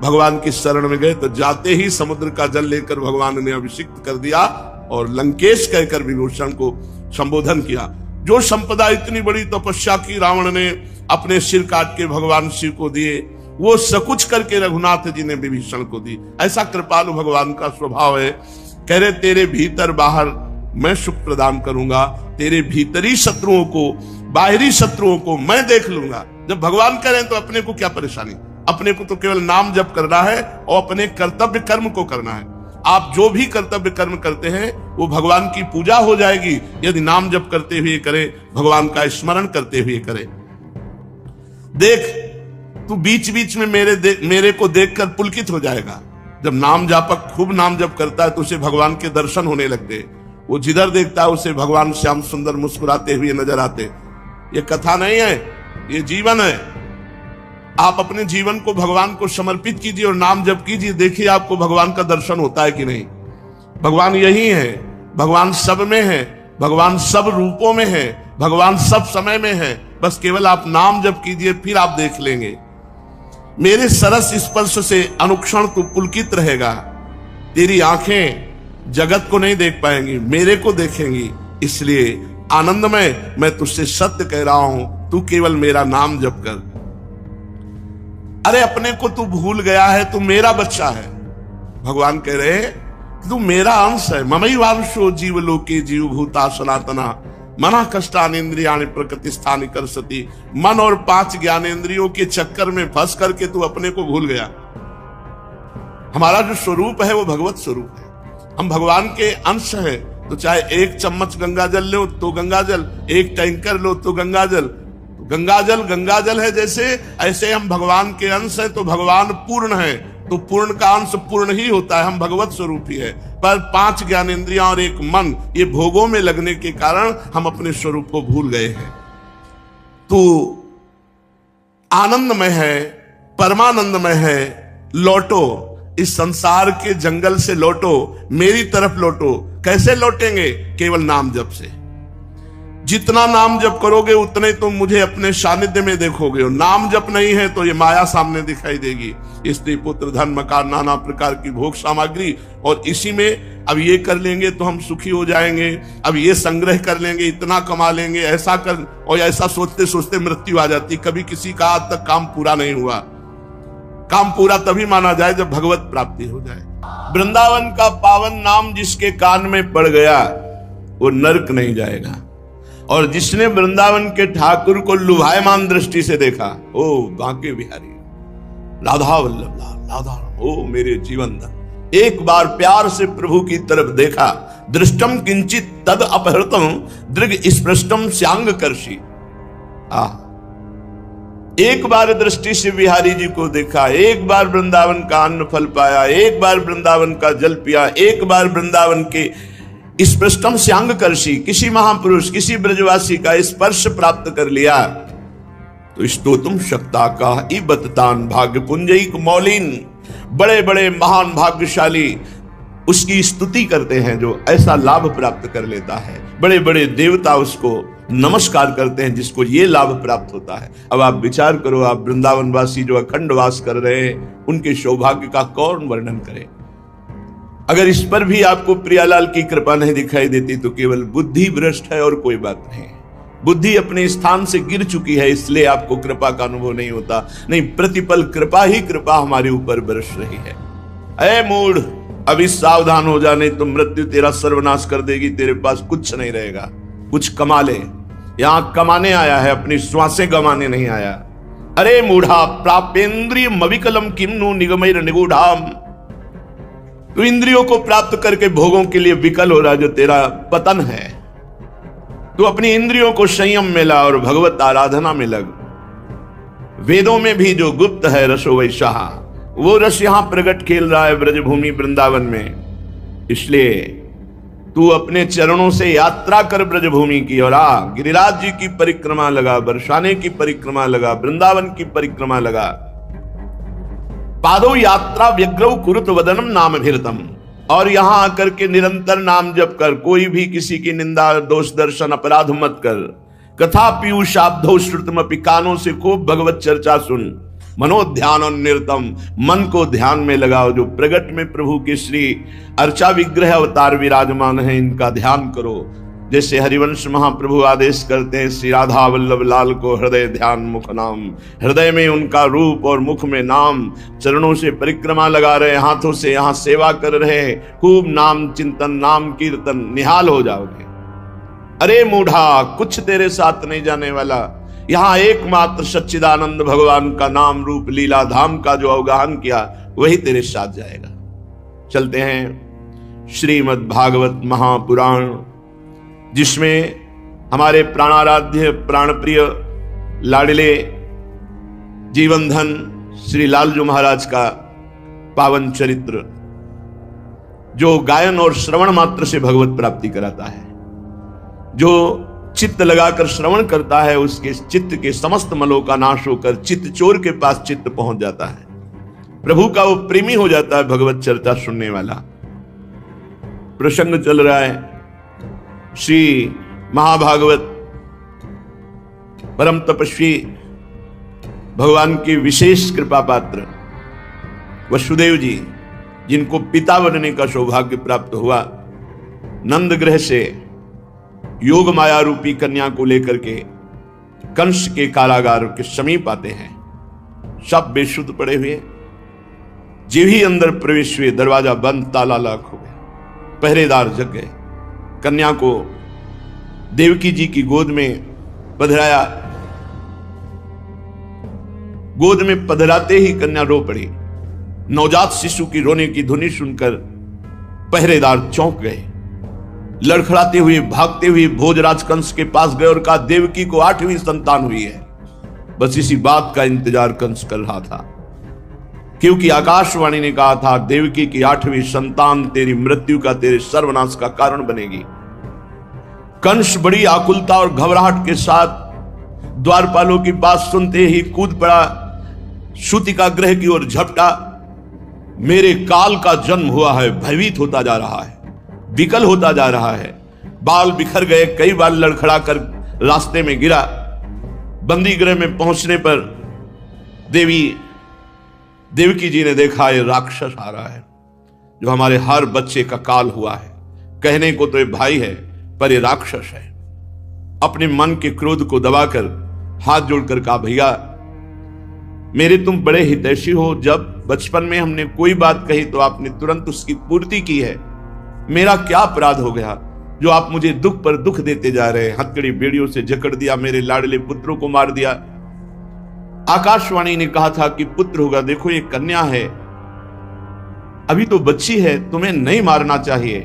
Speaker 1: भगवान की शरण में गए तो जाते ही समुद्र का जल लेकर भगवान ने अभिषिक्त कर दिया और लंकेश कहकर विभूषण को संबोधन किया। जो संपदा इतनी बड़ी तपस्या की रावण ने अपने सिर काट के भगवान शिव को दिए, वो सकुच करके रघुनाथ जी ने विभीषण को दी। ऐसा कृपालु भगवान का स्वभाव है। कह रहे तेरे भीतर बाहर मैं सुख प्रदान करूंगा, तेरे भीतरी शत्रुओं को, बाहरी शत्रुओं को मैं देख लूंगा। जब भगवान कह रहे हैं तो अपने को क्या परेशानी? अपने को तो केवल नाम जप करना है और अपने कर्तव्य कर्म को करना है। आप जो भी कर्तव्य कर्म करते हैं वो भगवान की पूजा हो जाएगी यदि नाम जप करते हुए करें, भगवान का स्मरण करते हुए करें। देख, तू बीच बीच में मेरे को देखकर पुलकित हो जाएगा। जब नाम जापक खूब नाम जप करता है तो उसे भगवान के दर्शन होने लगते हैं। वो जिधर देखता है उसे भगवान श्याम सुंदर मुस्कुराते हुए नजर आते। ये कथा नहीं है, ये जीवन है। आप अपने जीवन को भगवान को समर्पित कीजिए और नाम जप कीजिए, देखिए आपको भगवान का दर्शन होता है कि नहीं। भगवान यही है, भगवान सब में है, भगवान सब रूपों में है, भगवान सब समय में है। बस केवल आप नाम जप कीजिए, फिर आप देख लेंगे। मेरे सरस स्पर्श से अनुक्षण तू पुलकित रहेगा। तेरी आंखें जगत को नहीं देख पाएंगी, मेरे को देखेंगी। इसलिए आनंदमय मैं तुझसे सत्य कह रहा हूं, तू केवल मेरा नाम जप कर। अरे अपने को तू भूल गया है, तू मेरा बच्चा है। भगवान कह रहे तू मेरा अंश है। ममई वांशो जीव लोके जीव भूता सनातना, मना कष्टानेन्द्रियाणि प्रकृति स्थानि कर्षति। मन और 5 ज्ञानेंद्रियों के चक्कर में फंस करके तू अपने को भूल गया। हमारा जो स्वरूप है वो भगवत स्वरूप है, हम भगवान के अंश हैं। तो चाहे 1 चम्मच गंगा जल लो तो गंगा जल, 1 टैंकर लो तो गंगा जल, गंगा जल है जैसे, ऐसे हम भगवान के अंश हैं। तो भगवान पूर्ण है, तो पूर्ण का अंश पूर्ण ही होता है, हम भगवत स्वरूप ही है। पर 5 ज्ञानेंद्रियां और 1 मन, ये भोगों में लगने के कारण हम अपने स्वरूप को भूल गए हैं। तो आनंदमय है, परमानंदमय है, लौटो, इस संसार के जंगल से लौटो, मेरी तरफ लौटो। कैसे लौटेंगे? केवल नाम जप से। जितना नाम जप करोगे उतने तुम मुझे अपने सानिध्य में देखोगे। और नाम जप नहीं है तो ये माया सामने दिखाई देगी, स्त्री पुत्र धन मकान नाना प्रकार की भोग सामग्री। और इसी में अब ये कर लेंगे तो हम सुखी हो जाएंगे, अब ये संग्रह कर लेंगे, इतना कमा लेंगे, ऐसा कर, और ऐसा सोचते सोचते मृत्यु आ जाती। कभी किसी का आज तक काम पूरा नहीं हुआ। काम पूरा तभी माना जाए जब भगवत प्राप्ति हो जाए। वृंदावन का पावन नाम जिसके कान में पड़ गया वो नरक नहीं जाएगा। और जिसने वृंदावन के ठाकुर को लुभायमान दृष्टि से देखा, ओ बांके बिहारी, राधा वल्लभ लाल, राधा, ओ मेरे जीवन धन, एक बार प्यार से प्रभु की तरफ देखा, दृष्टम किंचित तद अपहृतम दृग स्पृष्टम श्यांग कर्षि। एक बार दृष्टि से बिहारी जी को देखा, एक बार वृंदावन का अन्न फल पाया, एक बार वृंदावन का जल पिया, एक बार वृंदावन के स्पृष्टम श्यांग कर्षि, किसी महापुरुष, किसी ब्रजवासी का स्पर्श प्राप्त कर लिया तो स्तोतुम शक्ता का इबततान भाग्य पुंजैक मौलिन। बड़े बड़े महान भाग्यशाली उसकी स्तुति करते हैं जो ऐसा लाभ प्राप्त कर लेता है। बड़े बड़े देवता उसको नमस्कार करते हैं जिसको ये लाभ प्राप्त होता है। अब आप विचार करो, आप वृंदावन वासी जो अखंड वास कर रहे हैं, उनके सौभाग्य का कौन वर्णन करे। अगर इस पर भी आपको प्रियालाल की कृपा नहीं दिखाई देती तो केवल बुद्धि भ्रष्ट है और कोई बात नहीं। बुद्धि अपने स्थान से गिर चुकी है, इसलिए आपको कृपा का अनुभव नहीं होता। नहीं, प्रतिपल कृपा ही कृपा हमारे ऊपर बरस रही है। ऐ मूढ़, अभी सावधान हो जाने तो मृत्यु तेरा सर्वनाश कर देगी। तेरे पास कुछ नहीं रहेगा। कुछ कमा ले, यहां कमाने आया है, अपनी श्वासें गंवाने नहीं आया। अरे मूढ़ा, प्रापेंद्रिय मविकलम किम्नु निगमैर निगूढ़ाम। तू इंद्रियों को प्राप्त करके भोगों के लिए विकल हो रहा, जो तेरा पतन है। तू अपनी इंद्रियों को संयम में ला और भगवत आराधना में लग। वेदों में भी जो गुप्त है रसो वैसा, वो रस यहां प्रकट खेल रहा है ब्रजभूमि वृंदावन में। इसलिए तू अपने चरणों से यात्रा कर ब्रजभूमि की, और गिरिराज जी की परिक्रमा लगा, बरसाने की परिक्रमा लगा, वृंदावन की परिक्रमा लगा। पादो यात्रा व्यग्रव कुरुत वदनम नाम भीरतम। और यहां आकर के निरंतर नाम जप कर, कोई भी किसी की निंदा दोष दर्शन अपराध मत कर। कथा पीयूष शाब्दो श्रुतमपि, कानों से खूब भगवत चर्चा सुन। मनोध्यान निरतम, मन को ध्यान में लगाओ। जो प्रगट में प्रभु के श्री अर्चा विग्रह अवतार विराजमान है, इनका ध्यान करो। जैसे हरिवंश महाप्रभु आदेश करते हैं, श्री राधा वल्लभ लाल को हृदय ध्यान मुख नाम। हृदय में उनका रूप और मुख में नाम। चरणों से परिक्रमा लगा रहे, हाथों से यहाँ सेवा कर रहे, खूब नाम चिंतन, नाम कीर्तन, निहाल हो जाओगे। अरे मूढ़ा, कुछ तेरे साथ नहीं जाने वाला। यहां एकमात्र सच्चिदानंद भगवान का नाम रूप लीला धाम का जो अवगाहन किया, वही तेरे साथ जाएगा। चलते हैं श्रीमद् भागवत महापुराण, जिसमें हमारे प्राणाराध्य प्राणप्रिय लाडले जीवन धन श्री लालजू महाराज का पावन चरित्र, जो गायन और श्रवण मात्र से भगवत प्राप्ति कराता है। जो चित्त लगाकर श्रवण करता है, उसके चित्त के समस्त मलों का नाश होकर चित्त चोर के पास चित्त पहुंच जाता है। प्रभु का वो प्रेमी हो जाता है भगवत चर्चा सुनने वाला। प्रसंग चल रहा है श्री महाभागवत परम तपस्वी भगवान के विशेष कृपा पात्र वसुदेव जी, जिनको पिता बनने का सौभाग्य प्राप्त हुआ, नंद ग्रह से योग माया रूपी कन्या को लेकर के कंस के कारागार के समीप आते हैं। सब बेसुध पड़े हुए, जीव ही अंदर प्रवेश हुए, दरवाजा बंद, ताला लॉक हो गया, पहरेदार जग गए। कन्या को देवकी जी की गोद में पधराया। गोद में पधराते ही कन्या रो पड़ी। नवजात शिशु की रोने की ध्वनि सुनकर पहरेदार चौंक गए। लड़खड़ाते हुए भागते हुए भोजराज कंस के पास गए और कहा, देवकी को 8वीं संतान हुई है। बस इसी बात का इंतजार कंस कर रहा था, क्योंकि आकाशवाणी ने कहा था, देवकी की 8वीं संतान तेरी मृत्यु का, तेरे सर्वनाश का कारण बनेगी। कंस बड़ी आकुलता और घबराहट के साथ द्वारपालों की बात सुनते ही कूद पड़ा, सूतिका गृह की ओर झपटा। मेरे काल का जन्म हुआ है, भयभीत होता जा रहा है, विकल होता जा रहा है। बाल बिखर गए, कई बार लड़खड़ा कर रास्ते में गिरा। बंदी गृह में पहुंचने पर देवकी जी ने देखा, ये राक्षस आ रहा है जो हमारे हर बच्चे का काल हुआ है। कहने को तो ये भाई है, पर ये राक्षस है। अपने मन के क्रोध को दबाकर हाथ जोड़कर कहा, भैया मेरे तुम बड़े हितैषी हो। जब बचपन में हमने कोई बात कही तो आपने तुरंत उसकी पूर्ति की है। मेरा क्या अपराध हो गया जो आप मुझे दुख पर दुख देते जा रहे हैं? हथकड़ी बेड़ियों से जकड़ दिया, मेरे लाडले पुत्रों को मार दिया। आकाशवाणी ने कहा था कि पुत्र होगा, देखो ये कन्या है, अभी तो बच्ची है, तुम्हें नहीं मारना चाहिए।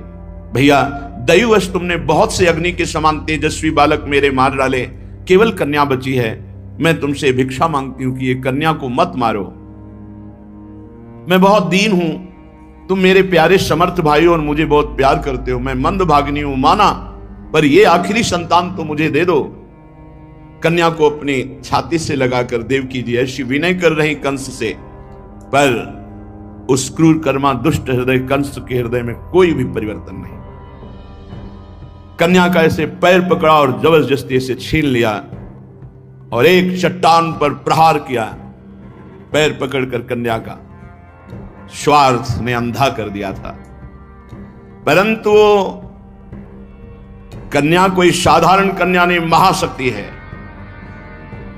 Speaker 1: भैया दैववश तुमने बहुत से अग्नि के समान तेजस्वी बालक मेरे मार डाले, केवल कन्या बची है। मैं तुमसे भिक्षा मांगती हूं कि ये कन्या को मत मारो। मैं बहुत दीन हूं, तुम मेरे प्यारे समर्थ भाई और मुझे बहुत प्यार करते हो। मैं मंदभागिनी हूं माना, पर ये आखिरी संतान तो मुझे दे दो। कन्या को अपनी छाती से लगाकर देवकी जी ऐसी विनय कर रही कंस से, पर उस क्रूर कर्मा दुष्ट हृदय कंस के हृदय में कोई भी परिवर्तन नहीं। कन्या का ऐसे पैर पकड़ा और जबरदस्ती इसे छीन लिया और एक चट्टान पर प्रहार किया। पैर पकड़कर कन्या का स्वार्थ ने अंधा कर दिया था, परंतु कन्या कोई साधारण कन्या नहीं, महाशक्ति है।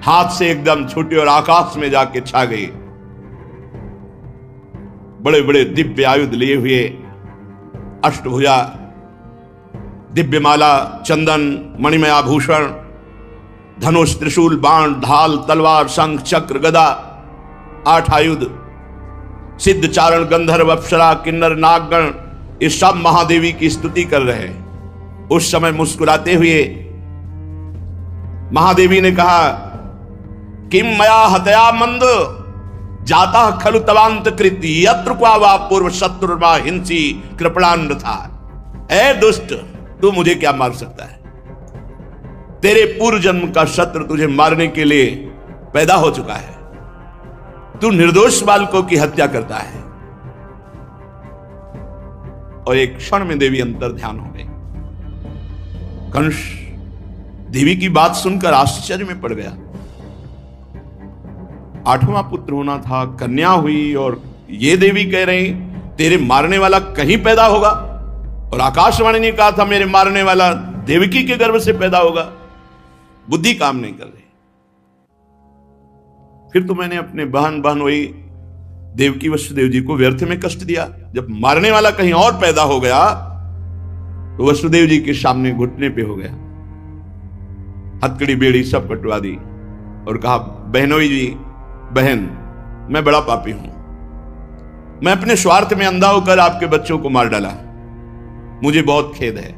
Speaker 1: हाथ से एकदम छूटी और आकाश में जाके छा गई। बड़े बड़े दिव्य आयुध लिए हुए, अष्टभुजा, दिव्यमाला, चंदन, मणिमय आभूषण, धनुष, त्रिशूल, बाण, ढाल, तलवार, शंख, चक्र, गदा, 8 आयुध, सिद्ध, चारण, गंधर्व, अप्सरा, किन्नर, नागगण, ये सब महादेवी की स्तुति कर रहे हैं। उस समय मुस्कुराते हुए महादेवी ने कहा, किम मया हतया मंद जाता खलु तवांत कृति यत्र क्वा वा पूर्व शत्रुर्वा हिंसी कृपणान था। ऐ दुष्ट, तू मुझे क्या मार सकता है? तेरे पूर्व जन्म का शत्रु तुझे मारने के लिए पैदा हो चुका है। तू निर्दोष बालकों की हत्या करता है। और एक क्षण में देवी अंतर ध्यान हो गई। कंस देवी की बात सुनकर आश्चर्य में पड़ गया। 8वां पुत्र होना था, कन्या हुई, और ये देवी कह रही तेरे मारने वाला कहीं पैदा होगा। और आकाशवाणी ने कहा था मेरे मारने वाला देवकी के गर्भ से पैदा होगा। बुद्धि काम नहीं कर रही। फिर तो मैंने अपने बहन वही देवकी वसुदेव जी को व्यर्थ में कष्ट दिया। जब मारने वाला कहीं और पैदा हो गया तो वसुदेव जी के सामने घुटने पे हो गया, हथकड़ी बेड़ी सब कटवा दी और कहा, बहनोई जी, बहन, मैं बड़ा पापी हूं। मैं अपने स्वार्थ में अंधा होकर आपके बच्चों को मार डाला। मुझे बहुत खेद है।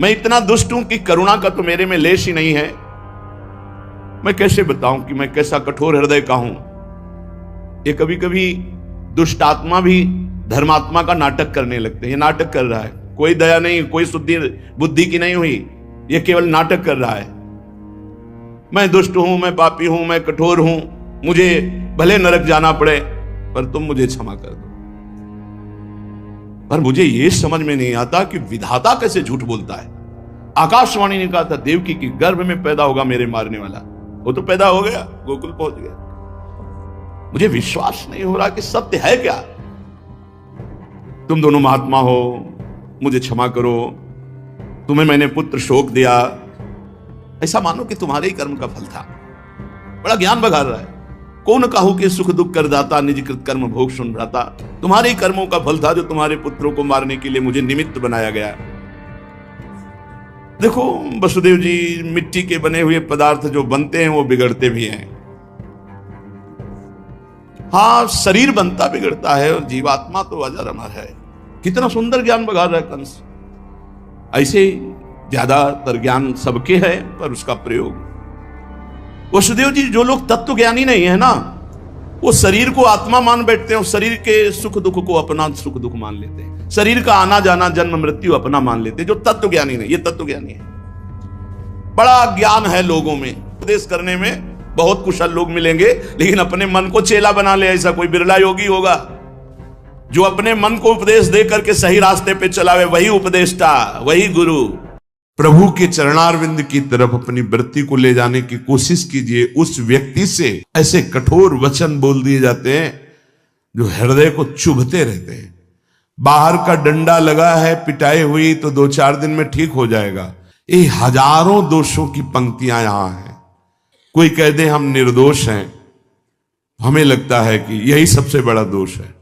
Speaker 1: मैं इतना दुष्ट हूं कि करुणा का तो मेरे में लेश ही नहीं है। मैं कैसे बताऊं कि मैं कैसा कठोर हृदय का हूं। ये कभी कभी दुष्ट आत्मा भी धर्मात्मा का नाटक करने लगते हैं। ये नाटक कर रहा है, कोई दया नहीं, कोई शुद्धि बुद्धि की नहीं हुई, ये केवल नाटक कर रहा है। मैं दुष्ट हूं, मैं पापी हूं, मैं कठोर हूं, मुझे भले नरक जाना पड़े, पर तुम मुझे क्षमा कर दो। पर मुझे यह समझ में नहीं आता कि विधाता कैसे झूठ बोलता है। आकाशवाणी ने कहा था देवकी की गर्भ में पैदा होगा मेरे मारने वाला, वो तो पैदा हो गया, गोकुल पहुंच गया। मुझे विश्वास नहीं हो रहा कि सत्य है क्या। तुम दोनों महात्मा हो, मुझे क्षमा करो, तुम्हें मैंने पुत्र शोक दिया, ऐसा मानो कि तुम्हारे ही कर्म का फल था। बड़ा ज्ञान बघार रहा है। कौन कहूं कि सुख दुख कर दाता, निज कृत कर्म भोग सुन रहा। तुम्हारे ही कर्मों का फल था जो तुम्हारे पुत्रों को मारने के लिए मुझे निमित्त बनाया गया। देखो वसुदेव जी, मिट्टी के बने हुए पदार्थ जो बनते हैं वो बिगड़ते भी हैं। हाँ, शरीर बनता बिगड़ता है और जीवात्मा तो अजर अमर है। कितना सुंदर ज्ञान बघा रहा है कंस। ऐसे ज्यादातर ज्ञान सबके है, पर उसका प्रयोग। वसुदेव जी, जो लोग तत्व ज्ञानी नहीं है ना, वो शरीर को आत्मा मान बैठते हैं और शरीर के सुख दुख को अपना सुख दुख मान लेते हैं। शरीर का आना जाना, जन्म मृत्यु अपना मान लेते हैं। जो तत्व ज्ञानी नहीं, ये तत्व ज्ञानी है। बड़ा ज्ञान है लोगों में, उपदेश करने में बहुत कुशल लोग मिलेंगे, लेकिन अपने मन को चेला बना ले ऐसा कोई बिरला योगी होगा। जो अपने मन को उपदेश दे करके सही रास्ते पे चलावे, वही उपदेष्टा, वही गुरु। प्रभु के चरणारविंद की तरफ अपनी वृत्ति को ले जाने की कोशिश कीजिए। उस व्यक्ति से ऐसे कठोर वचन बोल दिए जाते हैं जो हृदय को चुभते रहते हैं। बाहर का डंडा लगा है, पिटाई हुई तो 2-4 दिन में ठीक हो जाएगा। ये हजारों दोषों की पंक्तियां यहां हैं। कोई कह दे हम निर्दोष हैं, हमें लगता है कि यही सबसे बड़ा दोष है।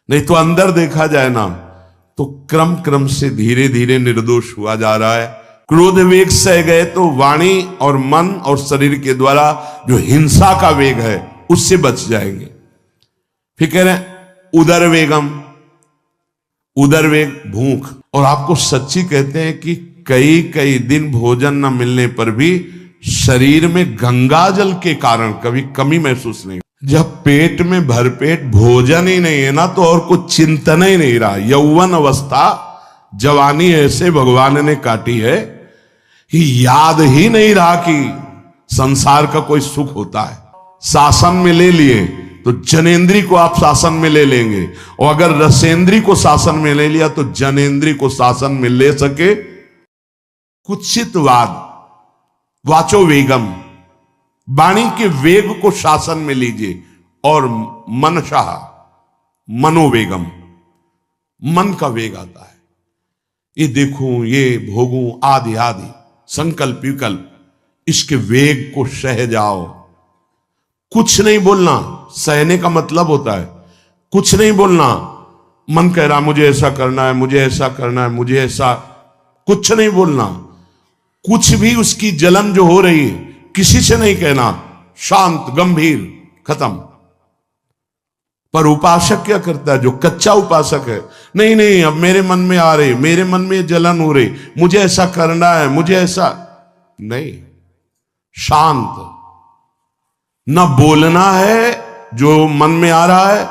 Speaker 1: नहीं तो अंदर देखा जाए ना, तो क्रम क्रम से धीरे धीरे निर्दोष हुआ जा रहा है। क्रोध वेग सह गए तो वाणी और मन और शरीर के द्वारा जो हिंसा का वेग है उससे बच जाएंगे। फिर कह रहे हैं उदर वेगम, उदर वेग भूख। और आपको सच्ची कहते हैं कि कई कई दिन भोजन न मिलने पर भी शरीर में गंगा जल के कारण कभी कमी महसूस नहीं। जब पेट में भरपेट भोजन ही नहीं है ना, तो और कुछ चिंतन ही नहीं रहा। यौवन अवस्था, जवानी ऐसे भगवान ने काटी है कि याद ही नहीं रहा कि संसार का कोई सुख होता है। शासन में ले लिए तो जनेंद्री को आप शासन में ले लेंगे, और अगर रसेंद्री को शासन में ले लिया तो जनेंद्री को शासन में ले सके। कुत्सितवाद, वाचो वेगम, वाणी के वेग को शासन में लीजिए। और मनशाह, मनोवेगम, मन का वेग आता है। ये देखूं, ये भोगूं, आदि आदि संकल्प विकल्प, इसके वेग को सह जाओ। कुछ नहीं बोलना, सहने का मतलब होता है कुछ नहीं बोलना। मन कह रहा मुझे ऐसा करना है, मुझे ऐसा करना है, मुझे ऐसा, कुछ नहीं बोलना। कुछ भी उसकी जलन जो हो रही है किसी से नहीं कहना, शांत गंभीर, खत्म। पर उपासक क्या करता है? जो कच्चा उपासक है, नहीं नहीं अब मेरे मन में आ रही, मेरे मन में जलन हो रही, मुझे ऐसा करना है, मुझे ऐसा नहीं। शांत, ना बोलना है जो मन में आ रहा है,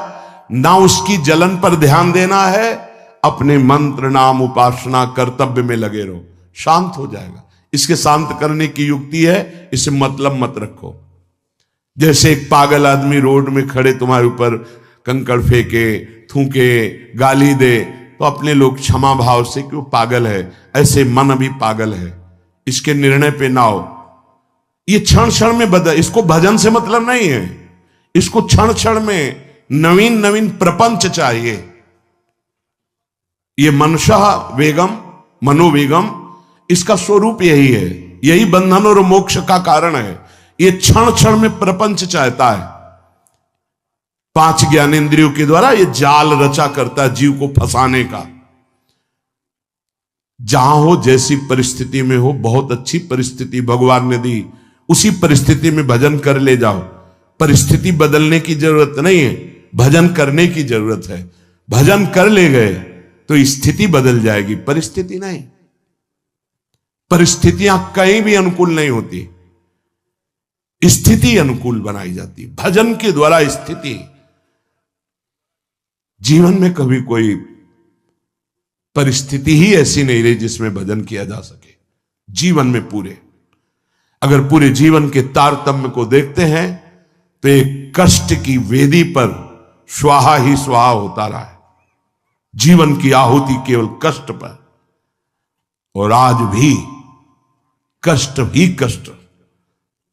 Speaker 1: ना उसकी जलन पर ध्यान देना है। अपने मंत्र नाम उपासना कर्तव्य में लगे रहो, शांत हो जाएगा। इसके शांत करने की युक्ति है, इसे मतलब मत रखो। जैसे एक पागल आदमी रोड में खड़े तुम्हारे ऊपर कंकड़ फेंके, थूके, गाली दे, तो अपने लोग क्षमा भाव से कि वो पागल है, ऐसे मन भी पागल है, इसके निर्णय पे ना हो। ये क्षण क्षण में बदल, इसको भजन से मतलब नहीं है, इसको क्षण क्षण में नवीन नवीन प्रपंच चाहिए। ये मनशा वेगम, मनोवेगम, इसका स्वरूप यही है, यही बंधन और मोक्ष का कारण है। ये क्षण क्षण में प्रपंच चाहता है। 5 ज्ञानेंद्रियों के द्वारा ये जाल रचा करता है जीव को फंसाने का। जहां हो, जैसी परिस्थिति में हो, बहुत अच्छी परिस्थिति भगवान ने दी, उसी परिस्थिति में भजन कर ले जाओ। परिस्थिति बदलने की जरूरत नहीं है, भजन करने की जरूरत है। भजन कर ले गए तो स्थिति बदल जाएगी, परिस्थिति नहीं। परिस्थितियां कहीं भी अनुकूल नहीं होती, स्थिति अनुकूल बनाई जाती। भजन के द्वारा स्थिति। जीवन में कभी कोई परिस्थिति ही ऐसी नहीं रही जिसमें भजन किया जा सके। जीवन में पूरे, अगर पूरे जीवन के तारतम्य को देखते हैं तो एक कष्ट की वेदी पर स्वाहा ही स्वाहा होता रहा है। जीवन की आहुति केवल कष्ट पर, और आज भी कष्ट ही कष्ट।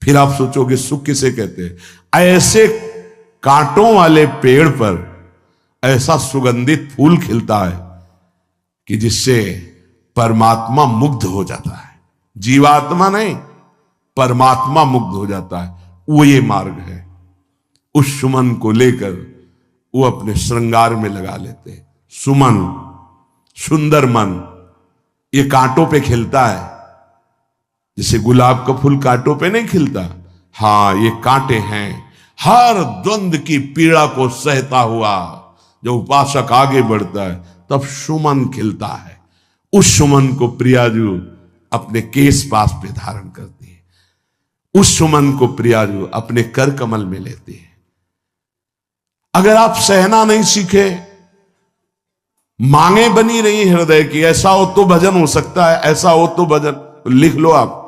Speaker 1: फिर आप सोचोगे सुख किसे कहते हैं? ऐसे कांटों वाले पेड़ पर ऐसा सुगंधित फूल खिलता है कि जिससे परमात्मा मुग्ध हो जाता है। जीवात्मा नहीं, परमात्मा मुग्ध हो जाता है। वो ये मार्ग है। उस सुमन को लेकर वो अपने श्रृंगार में लगा लेते हैं। सुमन, सुंदर मन, ये कांटों पे खिलता है, जैसे गुलाब का फूल कांटों पे नहीं खिलता, हाँ ये कांटे हैं। हर द्वंद की पीड़ा को सहता हुआ जब उपासक आगे बढ़ता है तब सुमन खिलता है। उस सुमन को प्रियाजू अपने केश पास पे धारण करती है, उस सुमन को प्रियाजू अपने कर कमल में लेती है। अगर आप सहना नहीं सीखे, मांगे बनी रही हृदय की, ऐसा हो तो भजन हो सकता है, ऐसा हो तो भजन, लिख लो आप।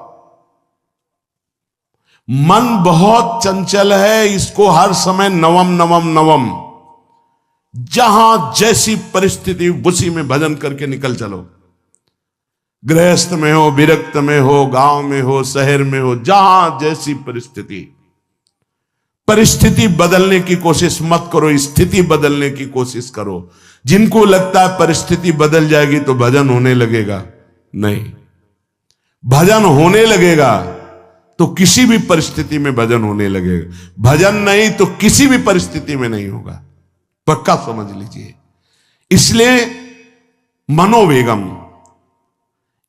Speaker 1: मन बहुत चंचल है, इसको हर समय नवम नवम नवम, जहां जैसी परिस्थिति उसी में भजन करके निकल चलो। गृहस्थ में हो, विरक्त में हो, गांव में हो, शहर में हो, जहां जैसी परिस्थिति, परिस्थिति बदलने की कोशिश मत करो, स्थिति बदलने की कोशिश करो। जिनको लगता है परिस्थिति बदल जाएगी तो भजन होने लगेगा, नहीं, भजन होने लगेगा तो किसी भी परिस्थिति में भजन होने लगेगा। भजन नहीं तो किसी भी परिस्थिति में नहीं होगा, पक्का समझ लीजिए। इसलिए मनोवेगम,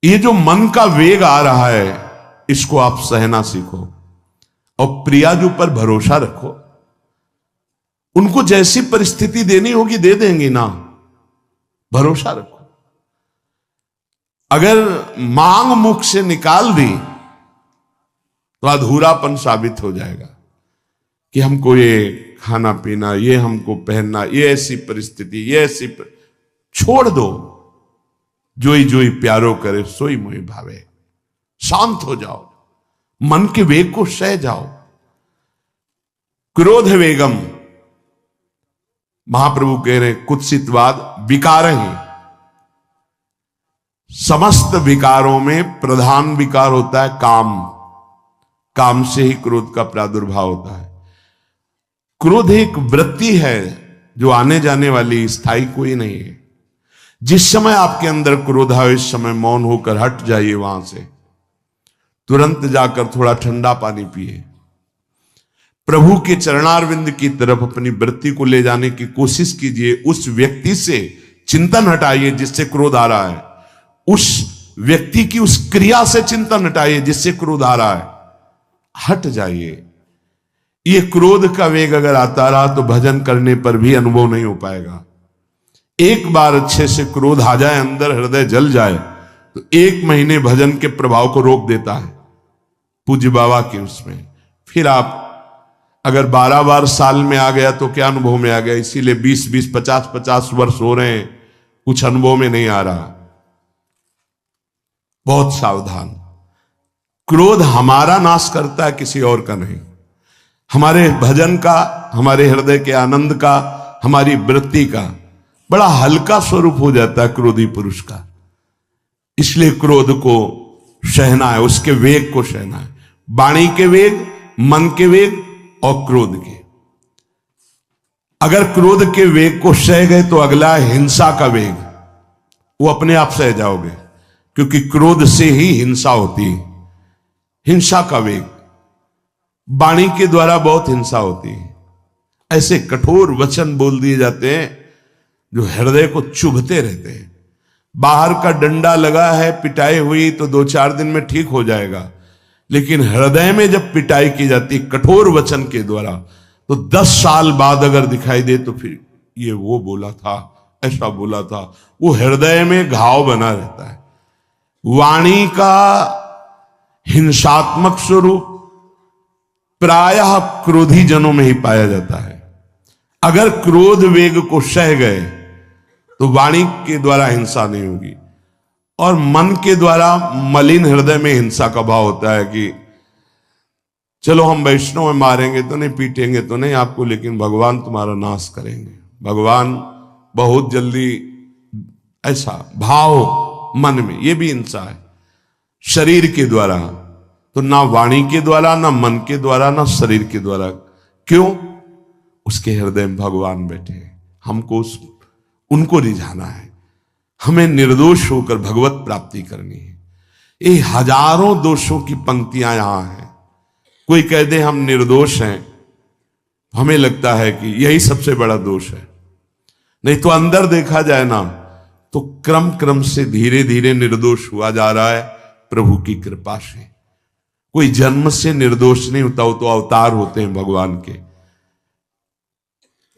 Speaker 1: ये जो मन का वेग आ रहा है, इसको आप सहना सीखो और प्रियाजू पर भरोसा रखो। उनको जैसी परिस्थिति देनी होगी दे देंगी ना, भरोसा रखो। अगर मांग मुख से निकाल दी तो अधूरापन साबित हो जाएगा कि हमको ये खाना पीना, ये हमको पहनना, ये ऐसी परिस्थिति, ये ऐसी छोड़ दो। जोई जोई प्यारो करे सोई मोहि भावे। शांत हो जाओ, मन के वेग को सह जाओ। क्रोध वेगम, महाप्रभु कह रहे कुत्सितवाद विकार ही, समस्त विकारों में प्रधान विकार होता है काम। काम से ही क्रोध का प्रादुर्भाव होता है। क्रोध एक वृत्ति है जो आने जाने वाली, स्थायी कोई नहीं है। जिस समय आपके अंदर क्रोध आए, इस समय मौन होकर हट जाइए वहां से, तुरंत जाकर थोड़ा ठंडा पानी पिए, प्रभु के चरणारविंद की तरफ अपनी वृत्ति को ले जाने की कोशिश कीजिए। उस व्यक्ति से चिंतन हटाइए जिससे क्रोध आ रहा है, उस व्यक्ति की उस क्रिया से चिंतन हटाइए जिससे क्रोध आ रहा है, हट जाइए। ये क्रोध का वेग अगर आता रहा तो भजन करने पर भी अनुभव नहीं हो पाएगा। एक बार अच्छे से क्रोध आ जाए, अंदर हृदय जल जाए, तो 1 महीने भजन के प्रभाव को रोक देता है पूज्य बाबा के उसमें। फिर आप अगर 12 बार साल में आ गया तो क्या अनुभव में आ गया। इसीलिए 20-20, 50-50 वर्ष हो रहे हैं, कुछ अनुभव में नहीं आ रहा। बहुत सावधान। क्रोध हमारा नाश करता है, किसी और का नहीं। हमारे भजन का, हमारे हृदय के आनंद का, हमारी वृत्ति का बड़ा हल्का स्वरूप हो जाता है क्रोधी पुरुष का। इसलिए क्रोध को सहना है, उसके वेग को सहना है। वाणी के वेग, मन के वेग और क्रोध के। अगर क्रोध के वेग को सह गए तो अगला है हिंसा का वेग। वो अपने आप सह जाओगे, क्योंकि क्रोध से ही हिंसा होती है। हिंसा का वेग, वाणी के द्वारा बहुत हिंसा होती है। ऐसे कठोर वचन बोल दिए जाते हैं जो हृदय को चुभते रहते हैं। बाहर का डंडा लगा है, पिटाई हुई तो 2-4 दिन में ठीक हो जाएगा, लेकिन हृदय में जब पिटाई की जाती कठोर वचन के द्वारा, तो 10 साल बाद अगर दिखाई दे तो फिर ये वो बोला था, ऐसा बोला था, वो हृदय में घाव बना रहता है। वाणी का हिंसात्मक स्वरूप प्रायः क्रोधी जनों में ही पाया जाता है। अगर क्रोध वेग को सह गए तो वाणी के द्वारा हिंसा नहीं होगी, और मन के द्वारा मलिन हृदय में हिंसा का भाव होता है कि चलो हम वैष्णव में मारेंगे तो नहीं, पीटेंगे तो नहीं आपको, लेकिन भगवान तुम्हारा नाश करेंगे, भगवान बहुत जल्दी, ऐसा भाव मन में, ये भी हिंसा है। शरीर के द्वारा तो ना वाणी के द्वारा, ना मन के द्वारा, ना शरीर के द्वारा। क्यों? उसके हृदय में भगवान बैठे हैं, हमको उनको रिझाना है, हमें निर्दोष होकर भगवत प्राप्ति करनी है। ये हजारों दोषों की पंक्तियां यहां हैं। कोई कह दे हम निर्दोष हैं, हमें लगता है कि यही सबसे बड़ा दोष है। नहीं तो अंदर देखा जाए ना तो क्रम क्रम से धीरे धीरे निर्दोष हुआ जा रहा है प्रभु की कृपा से। कोई जन्म से निर्दोष नहीं होता, वो तो अवतार होते हैं भगवान के।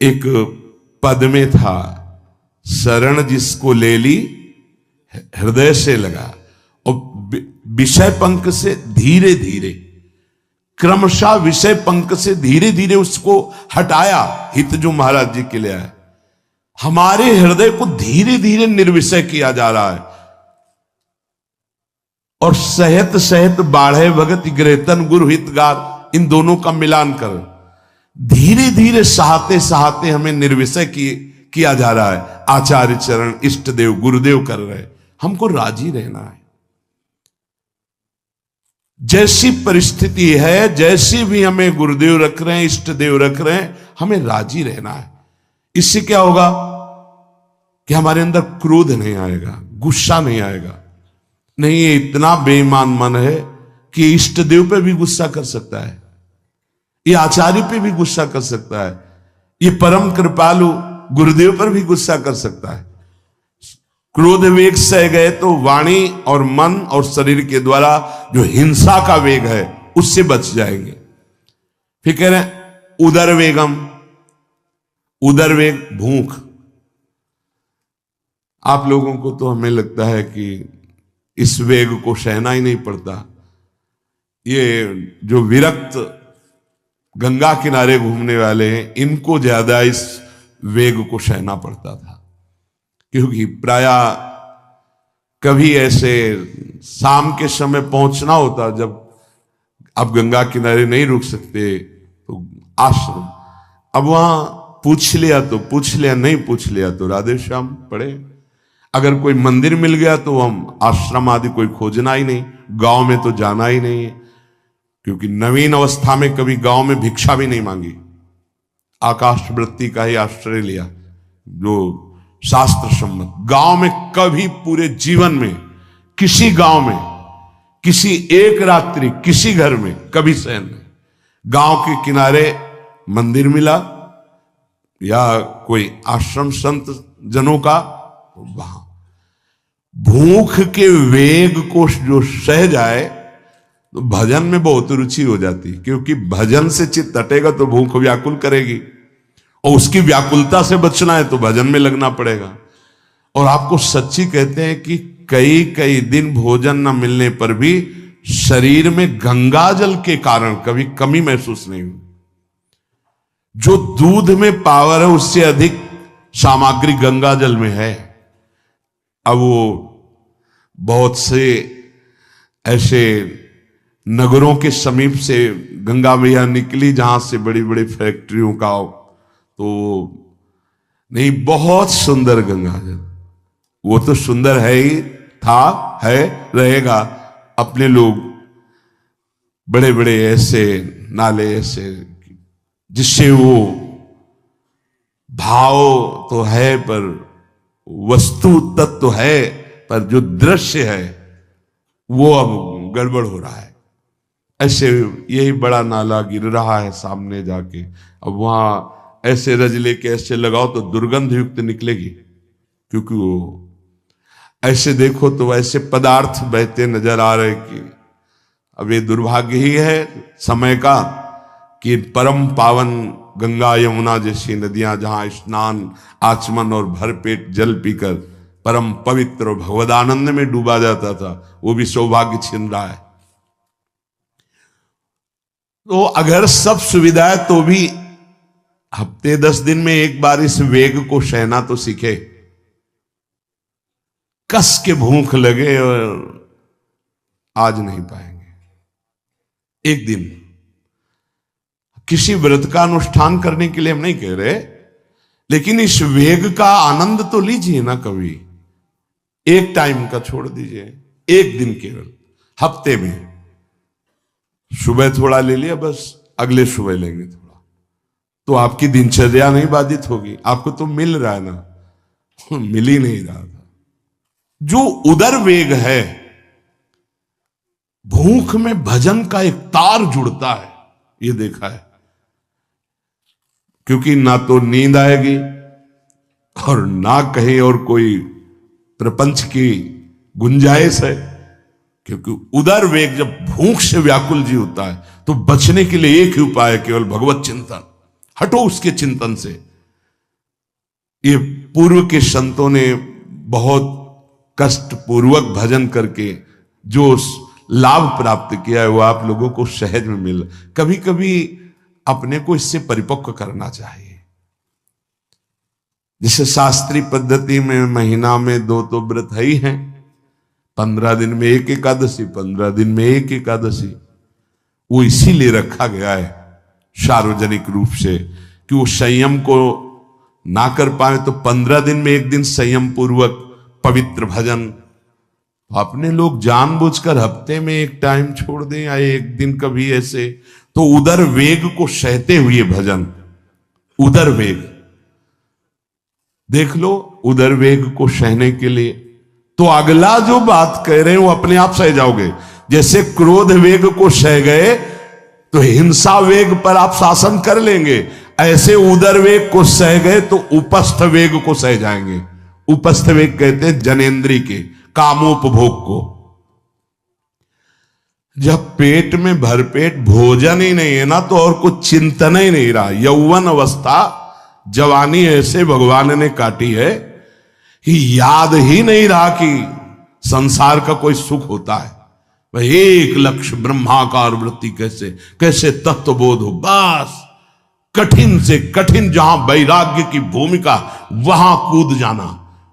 Speaker 1: एक पद में था, शरण जिसको ले ली हृदय से लगा, और विषय पंख से धीरे धीरे, क्रमशः विषय पंख से धीरे धीरे उसको हटाया। हित जो महाराज जी के लिए आए, हमारे हृदय को धीरे धीरे निर्विषय किया जा रहा है। और सहत सहत बाढ़े भगत ग्रहतन गुरु हितगार, इन दोनों का मिलान कर धीरे धीरे सहाते सहाते हमें निर्विषय किया जा रहा है। आचार्य चरण इष्ट देव गुरुदेव कर रहे, हमको राजी रहना है। जैसी परिस्थिति है, जैसी भी हमें गुरुदेव रख रहे हैं, इष्ट देव रख रहे हैं, हमें राजी रहना है। इससे क्या होगा कि हमारे अंदर क्रोध नहीं आएगा, गुस्सा नहीं आएगा। नहीं, ये इतना बेईमान मन है कि इष्ट देव पे भी गुस्सा कर सकता है, ये आचार्य पे भी गुस्सा कर सकता है, ये परम कृपालु गुरुदेव पर भी गुस्सा कर सकता है। क्रोध वेग सह गए तो वाणी और मन और शरीर के द्वारा जो हिंसा का वेग है उससे बच जाएंगे। फिर कह रहे हैं उदर वेगम, उदर वेग भूख। आप लोगों को तो हमें लगता है कि इस वेग को सहना ही नहीं पड़ता। ये जो विरक्त गंगा किनारे घूमने वाले हैं, इनको ज्यादा इस वेग को सहना पड़ता था, क्योंकि प्राय कभी ऐसे शाम के समय पहुंचना होता जब आप गंगा किनारे नहीं रुक सकते तो आश्रम। अब वहां पूछ लिया तो पूछ लिया, नहीं पूछ लिया तो राधे श्याम पड़े। अगर कोई मंदिर मिल गया तो हम आश्रम आदि कोई खोजना ही नहीं, गांव में तो जाना ही नहीं है, क्योंकि नवीन अवस्था में कभी गांव में भिक्षा भी नहीं मांगी। आकाश वृत्ति का ही आश्रय लिया जो शास्त्र सम्मत। गांव में कभी पूरे जीवन में किसी गांव में किसी एक रात्रि किसी घर में कभी शयन नहीं। गांव के किनारे मंदिर मिला या कोई आश्रम संत जनों का, वहां भूख के वेग को जो सह जाए तो भजन में बहुत रुचि हो जाती, क्योंकि भजन से चित्त हटेगा तो भूख व्याकुल करेगी, और उसकी व्याकुलता से बचना है तो भजन में लगना पड़ेगा। और आपको सच्ची कहते हैं कि कई कई दिन भोजन न मिलने पर भी शरीर में गंगा जल के कारण कभी कमी महसूस नहीं हुई। जो दूध में पावर है उससे अधिक सामग्री गंगा जल में है। अब वो बहुत से ऐसे नगरों के समीप से गंगा मैया निकली जहां से बड़ी बड़ी फैक्ट्रियों का, तो नहीं, बहुत सुंदर गंगा जल, वो तो सुंदर है ही, था, है, रहेगा। अपने लोग बड़े बड़े ऐसे नाले ऐसे जिससे वो भाव तो है पर वस्तु तत्व तो है, पर जो दृश्य है वो अब गड़बड़ हो रहा है। ऐसे यही बड़ा नाला गिर रहा है सामने जाके, अब वहां ऐसे रज लेके ऐसे लगाओ तो दुर्गंध युक्त निकलेगी, क्योंकि वो ऐसे देखो तो ऐसे पदार्थ बहते नजर आ रहे कि अब ये दुर्भाग्य ही है समय का कि परम पावन गंगा यमुना जैसी नदियां जहां स्नान आचमन और भरपेट जल पीकर परम पवित्र और भगवदानंद में डूबा जाता था, वो भी सौभाग्य छिन रहा है। तो अगर सब सुविधाएं तो भी हफ्ते 10 दिन में एक बार इस वेग को सहना तो सीखे। कस के भूख लगे और आज नहीं पाएंगे। एक दिन किसी व्रत का अनुष्ठान करने के लिए हम नहीं कह रहे, लेकिन इस वेग का आनंद तो लीजिए ना कभी। एक टाइम का छोड़ दीजिए, एक दिन केवल हफ्ते में सुबह थोड़ा ले लिया, बस अगले सुबह लेंगे थोड़ा, तो आपकी दिनचर्या नहीं बाधित होगी। आपको तो मिल रहा है ना, मिल ही नहीं रहा था। जो उदर वेग है, भूख में भजन का एक तार जुड़ता है, ये देखा है। क्योंकि ना तो नींद आएगी और ना कहीं और कोई प्रपंच की गुंजाइश है, क्योंकि उदर वेग जब भूख से व्याकुल जी होता है तो बचने के लिए एक ही उपाय है, केवल भगवत चिंतन। हटो उसके चिंतन से। ये पूर्व के संतों ने बहुत कष्ट पूर्वक भजन करके जो लाभ प्राप्त किया है वो आप लोगों को सहज में मिल। कभी कभी अपने को इससे परिपक्व करना चाहिए। जैसे शास्त्रीय पद्धति में महीना में 2 तो व्रत है ही हैं, 15 दिन में एक एकादशी, 15 दिन में एक एकादशी। वो इसीलिए रखा गया है सार्वजनिक रूप से कि वो संयम को ना कर पाए तो 15 दिन में एक दिन संयम पूर्वक पवित्र भजन। अपने लोग जानबूझकर हफ्ते में एक टाइम छोड़ दें या एक दिन कभी ऐसे, तो उदर वेग को सहते हुए भजन। उदर वेग देख लो, उदर वेग को सहने के लिए तो अगला जो बात कह रहे हैं वो अपने आप सह जाओगे। जैसे क्रोध वेग को सह गए तो हिंसा वेग पर आप शासन कर लेंगे, ऐसे उदर वेग को सह गए तो उपस्थ वेग को सह जाएंगे। उपस्थ वेग कहते हैं जनेंद्री के कामोपभोग को। जब पेट में भरपेट भोजन ही नहीं है ना तो और कुछ चिंतन ही नहीं रहा। यौवन अवस्था जवानी ऐसे भगवान ने काटी है कि याद ही नहीं रहा कि संसार का कोई सुख होता है। वह एक लक्ष्य ब्रह्माकार वृत्ति कैसे कैसे तत्वबोध हो, बस कठिन से कठिन जहां वैराग्य की भूमिका वहां कूद जाना,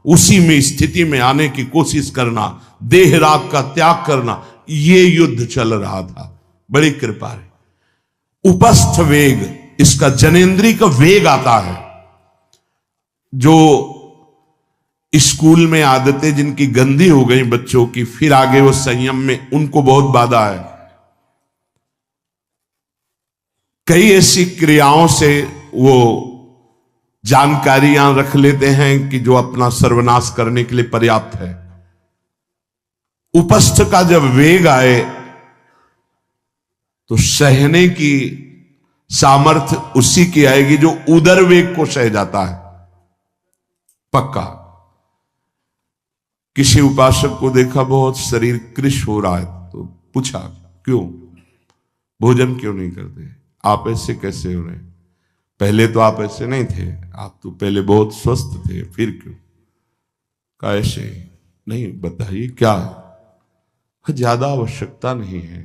Speaker 1: उसी में स्थिति में आने की कोशिश करना, देह राग का त्याग करना, ये युद्ध चल रहा था। बड़ी कृपा है। उपस्थ वेग, इसका जनेंद्री का वेग आता है। जो स्कूल में आदतें जिनकी गंदी हो गई बच्चों की, फिर आगे वो संयम में, उनको बहुत बाधा है। कई ऐसी क्रियाओं से वो जानकारियां रख लेते हैं कि जो अपना सर्वनाश करने के लिए पर्याप्त है। उपस्थ का जब वेग आए तो सहने की सामर्थ्य उसी की आएगी जो उदर वेग को सह जाता है। पक्का। किसी उपासक को देखा बहुत शरीर कृश हो रहा है तो पूछा क्यों, भोजन क्यों नहीं करते, आप ऐसे कैसे हो रहे, पहले तो आप ऐसे नहीं थे, आप तो पहले बहुत स्वस्थ थे, फिर क्यों, का ऐसे नहीं, बताइए क्या, ज्यादा आवश्यकता नहीं है,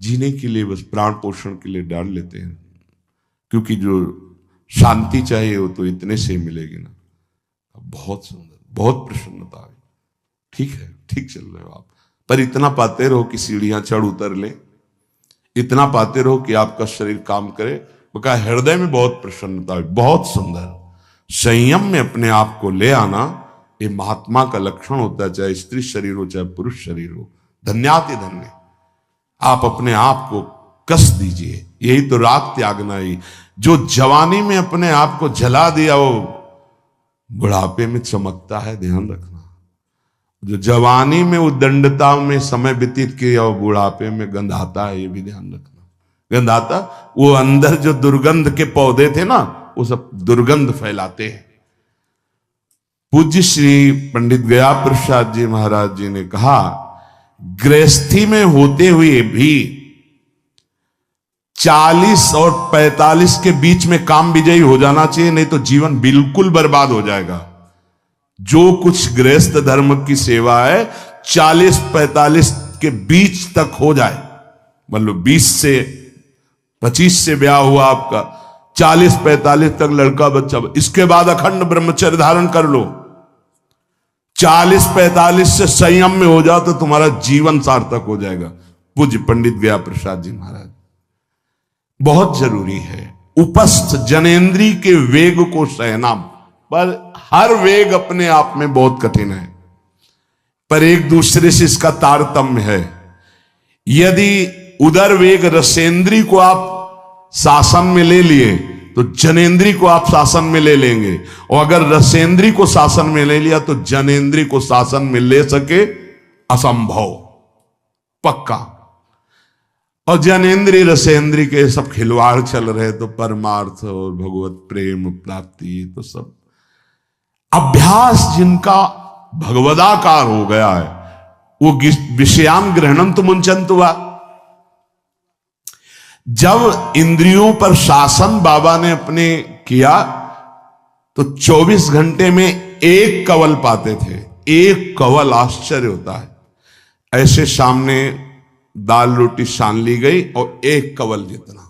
Speaker 1: जीने के लिए बस प्राण पोषण के लिए डाल लेते हैं, क्योंकि जो शांति चाहिए वो तो इतने से ही मिलेगी ना। बहुत सुंदर, बहुत प्रसन्नता है। ठीक है, ठीक चल रहे हो आप, पर इतना पाते रहो कि सीढ़ियां चढ़ उतर ले, इतना पाते रहो कि आपका शरीर काम करे। बका हृदय में बहुत प्रसन्नता है, बहुत सुंदर। संयम में अपने आप को ले आना ये महात्मा का लक्षण होता है, चाहे स्त्री शरीर हो चाहे पुरुष शरीर हो। धन्याति धन्य। आप अपने आप को कस दीजिए, यही तो राग त्यागना ही। जो जवानी में अपने आप को जला दिया वो बुढ़ापे में चमकता है, ध्यान रखना। जो जवानी में उद्दंडता में समय व्यतीत किया वो बुढ़ापे में गंधाता है, ये भी ध्यान रखना। गंधाता वो अंदर जो दुर्गंध के पौधे थे ना, वो सब दुर्गंध फैलाते हैं। पूज्य श्री पंडित गया प्रसाद जी महाराज जी ने कहा, गृहस्थी में होते हुए भी 40 और 45 के बीच में काम विजयी हो जाना चाहिए, नहीं तो जीवन बिल्कुल बर्बाद हो जाएगा। जो कुछ गृहस्थ धर्म की सेवा है 40-45 के बीच तक हो जाए, मतलब 20 से 25 से ब्याह हुआ आपका, 40-45 तक लड़का बच्चा, इसके बाद अखंड ब्रह्मचर्य धारण कर लो। 40-45 से संयम में हो जाओ तो तुम्हारा जीवन सार्थक हो जाएगा। पूज्य पंडित गया प्रसाद जी महाराज। बहुत जरूरी है उपस्थ जनेंद्री के वेग को सहना, पर हर वेग अपने आप में बहुत कठिन है, पर एक दूसरे से इसका तारतम्य है। यदि उदर वेग रसेंद्री को आप शासन में ले लिए तो जनेंद्री को आप शासन में ले लेंगे, और अगर रसेंद्री को शासन में ले लिया तो जनेंद्री को शासन में ले सके असंभव, पक्का। और जनेंद्री रसेंद्री के सब खिलवाड़ चल रहे तो परमार्थ और भगवत प्रेम प्राप्ति तो सब अभ्यास जिनका भगवदाकार हो गया है वो विषयान ग्रहणम तो मुंचंत हुआ। जब इंद्रियों पर शासन बाबा ने अपने किया तो 24 घंटे में एक कवल पाते थे। एक कवल, आश्चर्य होता है। ऐसे सामने दाल रोटी सान ली गई और एक कवल जितना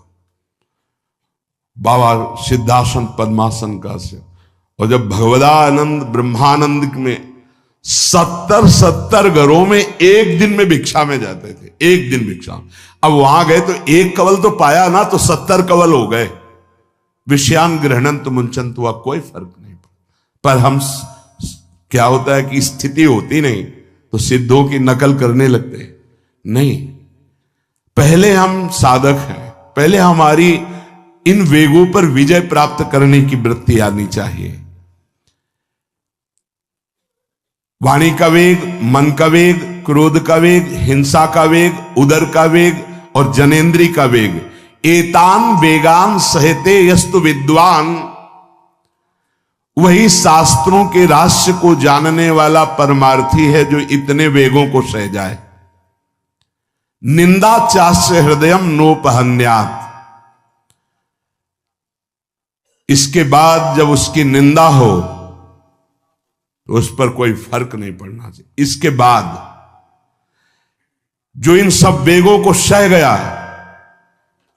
Speaker 1: बाबा सिद्धासन पद्मासन का से। और जब भगवदानंद ब्रह्मानंद में 70 घरों में एक दिन में भिक्षा में जाते थे, एक दिन भिक्षा। अब वहां गए तो एक कवल तो पाया ना, तो 70 कवल हो गए। विषयान ग्रहणंत मुंचंत हुआ, कोई फर्क नहीं। पर हम क्या होता है कि स्थिति होती नहीं तो सिद्धों की नकल करने लगते नहीं। पहले हम साधक हैं, पहले हमारी इन वेगों पर विजय प्राप्त करने की वृत्ति आनी चाहिए। वाणी का वेग, मन का वेग, क्रोध का वेग, हिंसा का वेग, उदर का वेग और जनेन्द्री का वेग, एतान वेगान सहते यस्तु विद्वान। वही शास्त्रों के रहस्य को जानने वाला परमार्थी है जो इतने वेगों को सह जाए। निंदा चास्य हृदयम नोपहन्यात्। इसके बाद जब उसकी निंदा हो तो उस पर कोई फर्क नहीं पड़ना चाहिए। इसके बाद जो इन सब वेगों को सह गया है,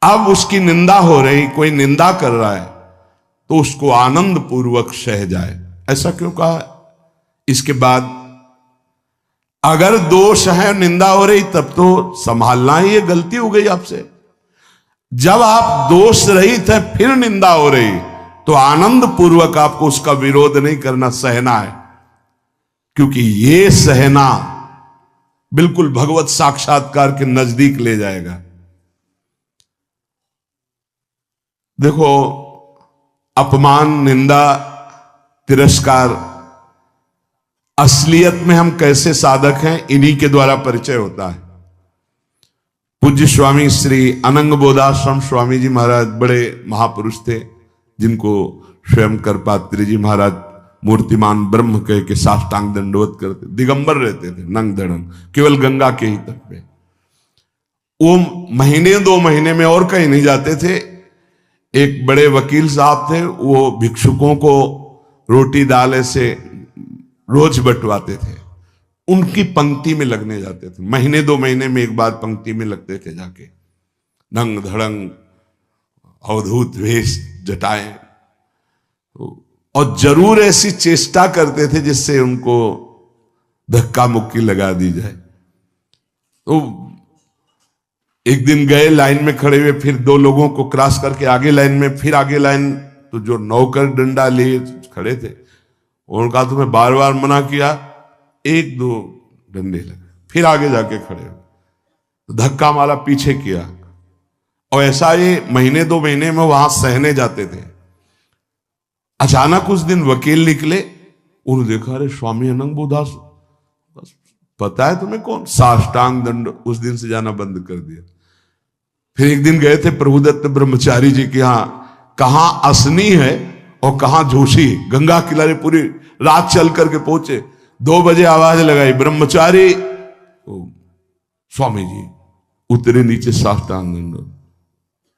Speaker 1: अब उसकी निंदा हो रही, कोई निंदा कर रहा है तो उसको आनंद पूर्वक सह जाए। ऐसा क्यों कहा? इसके बाद अगर दोष है, निंदा हो रही, तब तो संभालना ही, ये गलती हो गई आपसे। जब आप दोष रहित है फिर निंदा हो रही तो आनंद पूर्वक आपको उसका विरोध नहीं करना, सहना है। क्योंकि ये सहना बिल्कुल भगवत साक्षात्कार के नजदीक ले जाएगा। देखो, अपमान, निंदा, तिरस्कार, असलियत में हम कैसे साधक हैं इन्हीं के द्वारा परिचय होता है। पूज्य स्वामी श्री अनंग बोधाश्रम स्वामी जी महाराज बड़े महापुरुष थे, जिनको स्वयं करपात्री जी महाराज मूर्तिमान ब्रह्म कह के साष्टांग दंडवत करते, दिगंबर रहते थे, नंग धड़ंग, केवल गंगा के ही तट पे। वो महीने 2 महीने में और कहीं नहीं जाते थे। एक बड़े वकील साहब थे, वो भिक्षुकों को रोटी दाल ऐसे रोज बंटवाते थे, उनकी पंक्ति में लगने जाते थे। महीने 2 महीने में एक बार पंक्ति में लगते थे जाके, नंग धड़ंग, अवधूत वेश, जटाएं, और जरूर ऐसी चेष्टा करते थे जिससे उनको धक्का मुक्की लगा दी जाए। तो एक दिन गए, लाइन में खड़े हुए, फिर 2 लोगों को क्रॉस करके आगे लाइन में, फिर आगे लाइन, तो जो नौकर डंडा लिए खड़े थे उन्होंने कहा तुम्हें बार बार मना किया, 1-2 डंडे लगे, फिर आगे जाके खड़े हो, तो धक्का मारा, पीछे किया। और ऐसा ये महीने 2 महीने में वहां सहने जाते थे। अचानक उस दिन वकील निकले, उन्होंने देखा, अरे स्वामी अनंग बोधास, बस पता है तुम्हें कौन? साष्टांग दंड। उस दिन से जाना बंद कर दिया। फिर एक दिन गए थे प्रभुदत्त ब्रह्मचारी जी के यहां, कहां असनी है और कहां जोशी, गंगा किनारे पूरी रात चल करके पहुंचे। 2 बजे आवाज लगाई, ब्रह्मचारी, स्वामी जी उतरे नीचे, साष्टांग दंड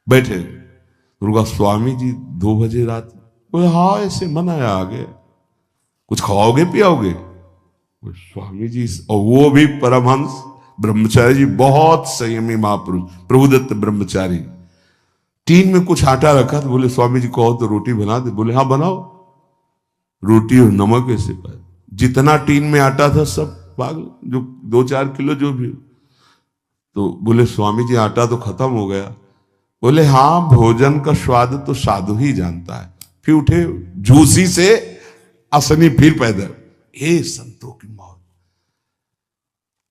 Speaker 1: बैठे। उनका स्वामी जी 2 बजे रात, बोले हाँ ऐसे मन आया, आगे कुछ खवाओगे पियाओगे? स्वामी जी, और वो भी परमहंस ब्रह्मचारी जी, बहुत संयमी महापुरुष, प्रभुदत्त ब्रह्मचारी। टीन में कुछ आटा रखा, तो बोले स्वामी जी कहो तो रोटी बना दे। बोले हाँ बनाओ। रोटी और नमक ऐसे पाए, जितना टीन में आटा था सब पागल, जो 2-4 किलो जो भी। तो बोले स्वामी जी आटा तो खत्म हो गया। बोले हाँ, भोजन का स्वाद तो साधु ही जानता है। फिर उठे, झूसी से असनी फिर पैदल। हे संतों की मौत!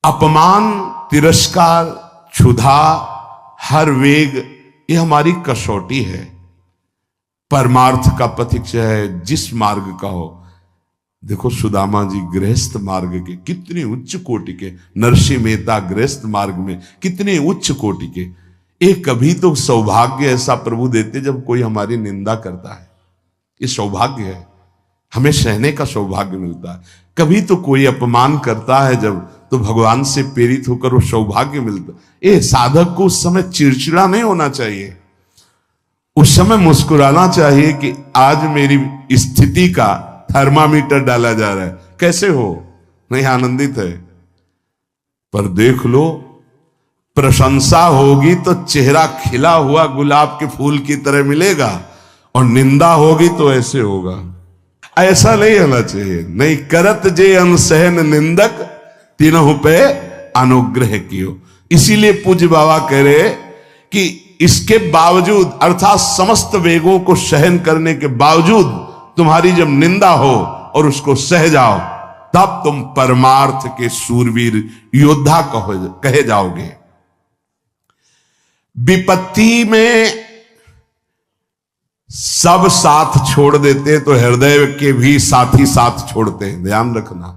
Speaker 1: अपमान, तिरस्कार, क्षुधा, हर वेग, ये हमारी कसौटी है। परमार्थ का पथिक है, जिस मार्ग का हो। देखो सुदामा जी गृहस्थ मार्ग के कितने उच्च कोटि के, नरसिंह मेहता गृहस्थ मार्ग में कितने उच्च कोटि के। एक कभी तो सौभाग्य ऐसा प्रभु देते जब कोई हमारी निंदा करता है, ये सौभाग्य है, हमें सहने का सौभाग्य मिलता है। कभी तो कोई अपमान करता है जब, तो भगवान से प्रेरित होकर वो सौभाग्य मिलता। ये साधक को उस समय चिड़चिड़ा नहीं होना चाहिए, उस समय मुस्कुराना चाहिए कि आज मेरी स्थिति का थर्मामीटर डाला जा रहा है, कैसे हो, नहीं आनंदित है। पर देख लो, प्रशंसा होगी तो चेहरा खिला हुआ गुलाब के फूल की तरह मिलेगा, और निंदा होगी तो ऐसे होगा। ऐसा नहीं होना चाहिए। नहीं करत जे अनसहन निंदक, तीनों पे अनुग्रह कियो। इसीलिए पूज्य बाबा कह रहे कि इसके बावजूद, अर्थात समस्त वेगों को सहन करने के बावजूद तुम्हारी जब निंदा हो और उसको सह जाओ, तब तुम परमार्थ के सूरवीर योद्धा कहे जाओगे। विपत्ति में सब साथ छोड़ देते तो हृदय के भी साथी साथ छोड़ते हैं, ध्यान रखना।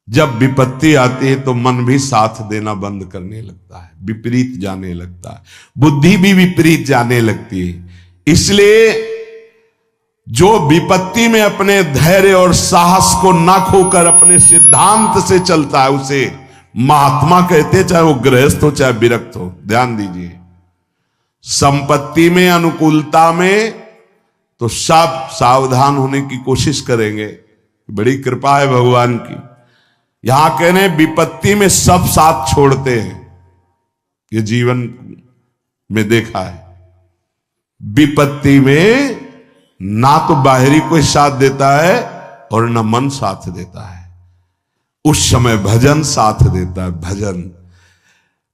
Speaker 1: जब विपत्ति आती है तो मन भी साथ देना बंद करने लगता है, विपरीत जाने लगता है, बुद्धि भी विपरीत जाने लगती है। इसलिए जो विपत्ति में अपने धैर्य और साहस को ना खोकर अपने सिद्धांत से चलता है उसे महात्मा कहते, चाहे वो गृहस्थ हो चाहे विरक्त हो। ध्यान दीजिए, संपत्ति में, अनुकूलता में तो सब सावधान होने की कोशिश करेंगे, बड़ी कृपा है भगवान की। यहां कहने विपत्ति में सब साथ छोड़ते हैं, ये जीवन में देखा है। विपत्ति में ना तो बाहरी कोई साथ देता है और ना मन साथ देता है, उस समय भजन साथ देता है, भजन।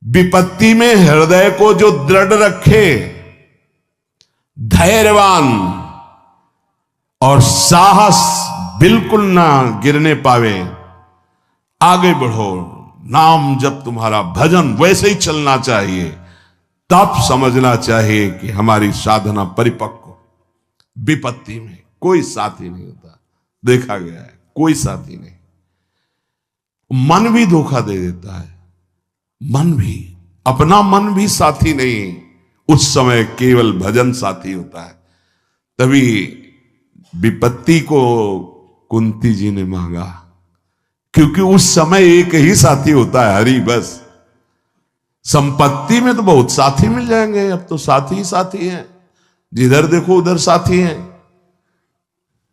Speaker 1: विपत्ति में हृदय को जो दृढ़ रखे, धैर्यवान और साहस बिल्कुल ना गिरने पावे, आगे बढ़ो, नाम जब तुम्हारा भजन वैसे ही चलना चाहिए, तब समझना चाहिए कि हमारी साधना परिपक्व। विपत्ति में कोई साथी नहीं होता, देखा गया है, कोई साथी नहीं। मन भी धोखा दे देता है, मन भी, अपना मन भी साथी नहीं, उस समय केवल भजन साथी होता है। तभी विपत्ति को कुंती जी ने मांगा, क्योंकि उस समय एक ही साथी होता है, हरि बस। संपत्ति में तो बहुत साथी मिल जाएंगे, अब तो साथी ही साथी हैं, जिधर देखो उधर साथी हैं।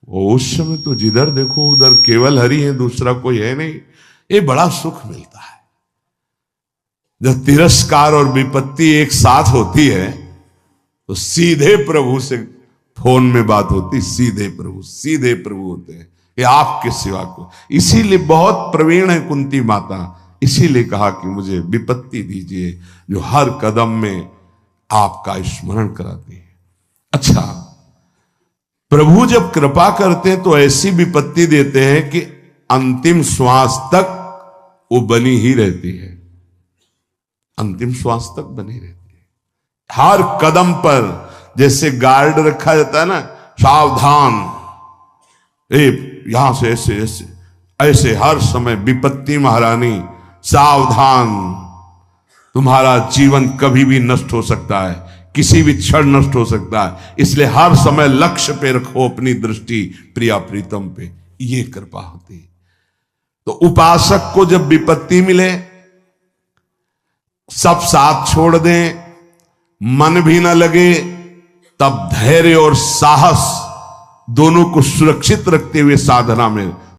Speaker 1: उस समय तो जिधर देखो उधर केवल हरि है, दूसरा कोई है नहीं। ये बड़ा सुख मिलता है जब तिरस्कार और विपत्ति एक साथ होती है, तो सीधे प्रभु से फोन में बात होती, सीधे प्रभु होते हैं, ये आपके सिवा को। इसीलिए बहुत प्रवीण है कुंती माता, इसीलिए कहा कि मुझे विपत्ति दीजिए जो हर कदम में आपका स्मरण कराती है। अच्छा, प्रभु जब कृपा करते हैं तो ऐसी विपत्ति देते हैं कि अंतिम श्वास तक वो बनी ही रहती है, अंतिम श्वास तक बनी रहती है। हर कदम पर जैसे गार्ड रखा जाता है ना, सावधान, यहां से ऐसे ऐसे ऐसे, हर समय विपत्ति महारानी सावधान, तुम्हारा जीवन कभी भी नष्ट हो सकता है, किसी भी क्षण नष्ट हो सकता है, इसलिए हर समय लक्ष्य पे रखो अपनी दृष्टि, प्रिया प्रीतम पे। ये कृपा होती। तो उपासक को जब विपत्ति मिले, सब साथ छोड़ दें, मन भी ना लगे, तब धैर्य और साहस दोनों को सुरक्षित रखते हुए साधना में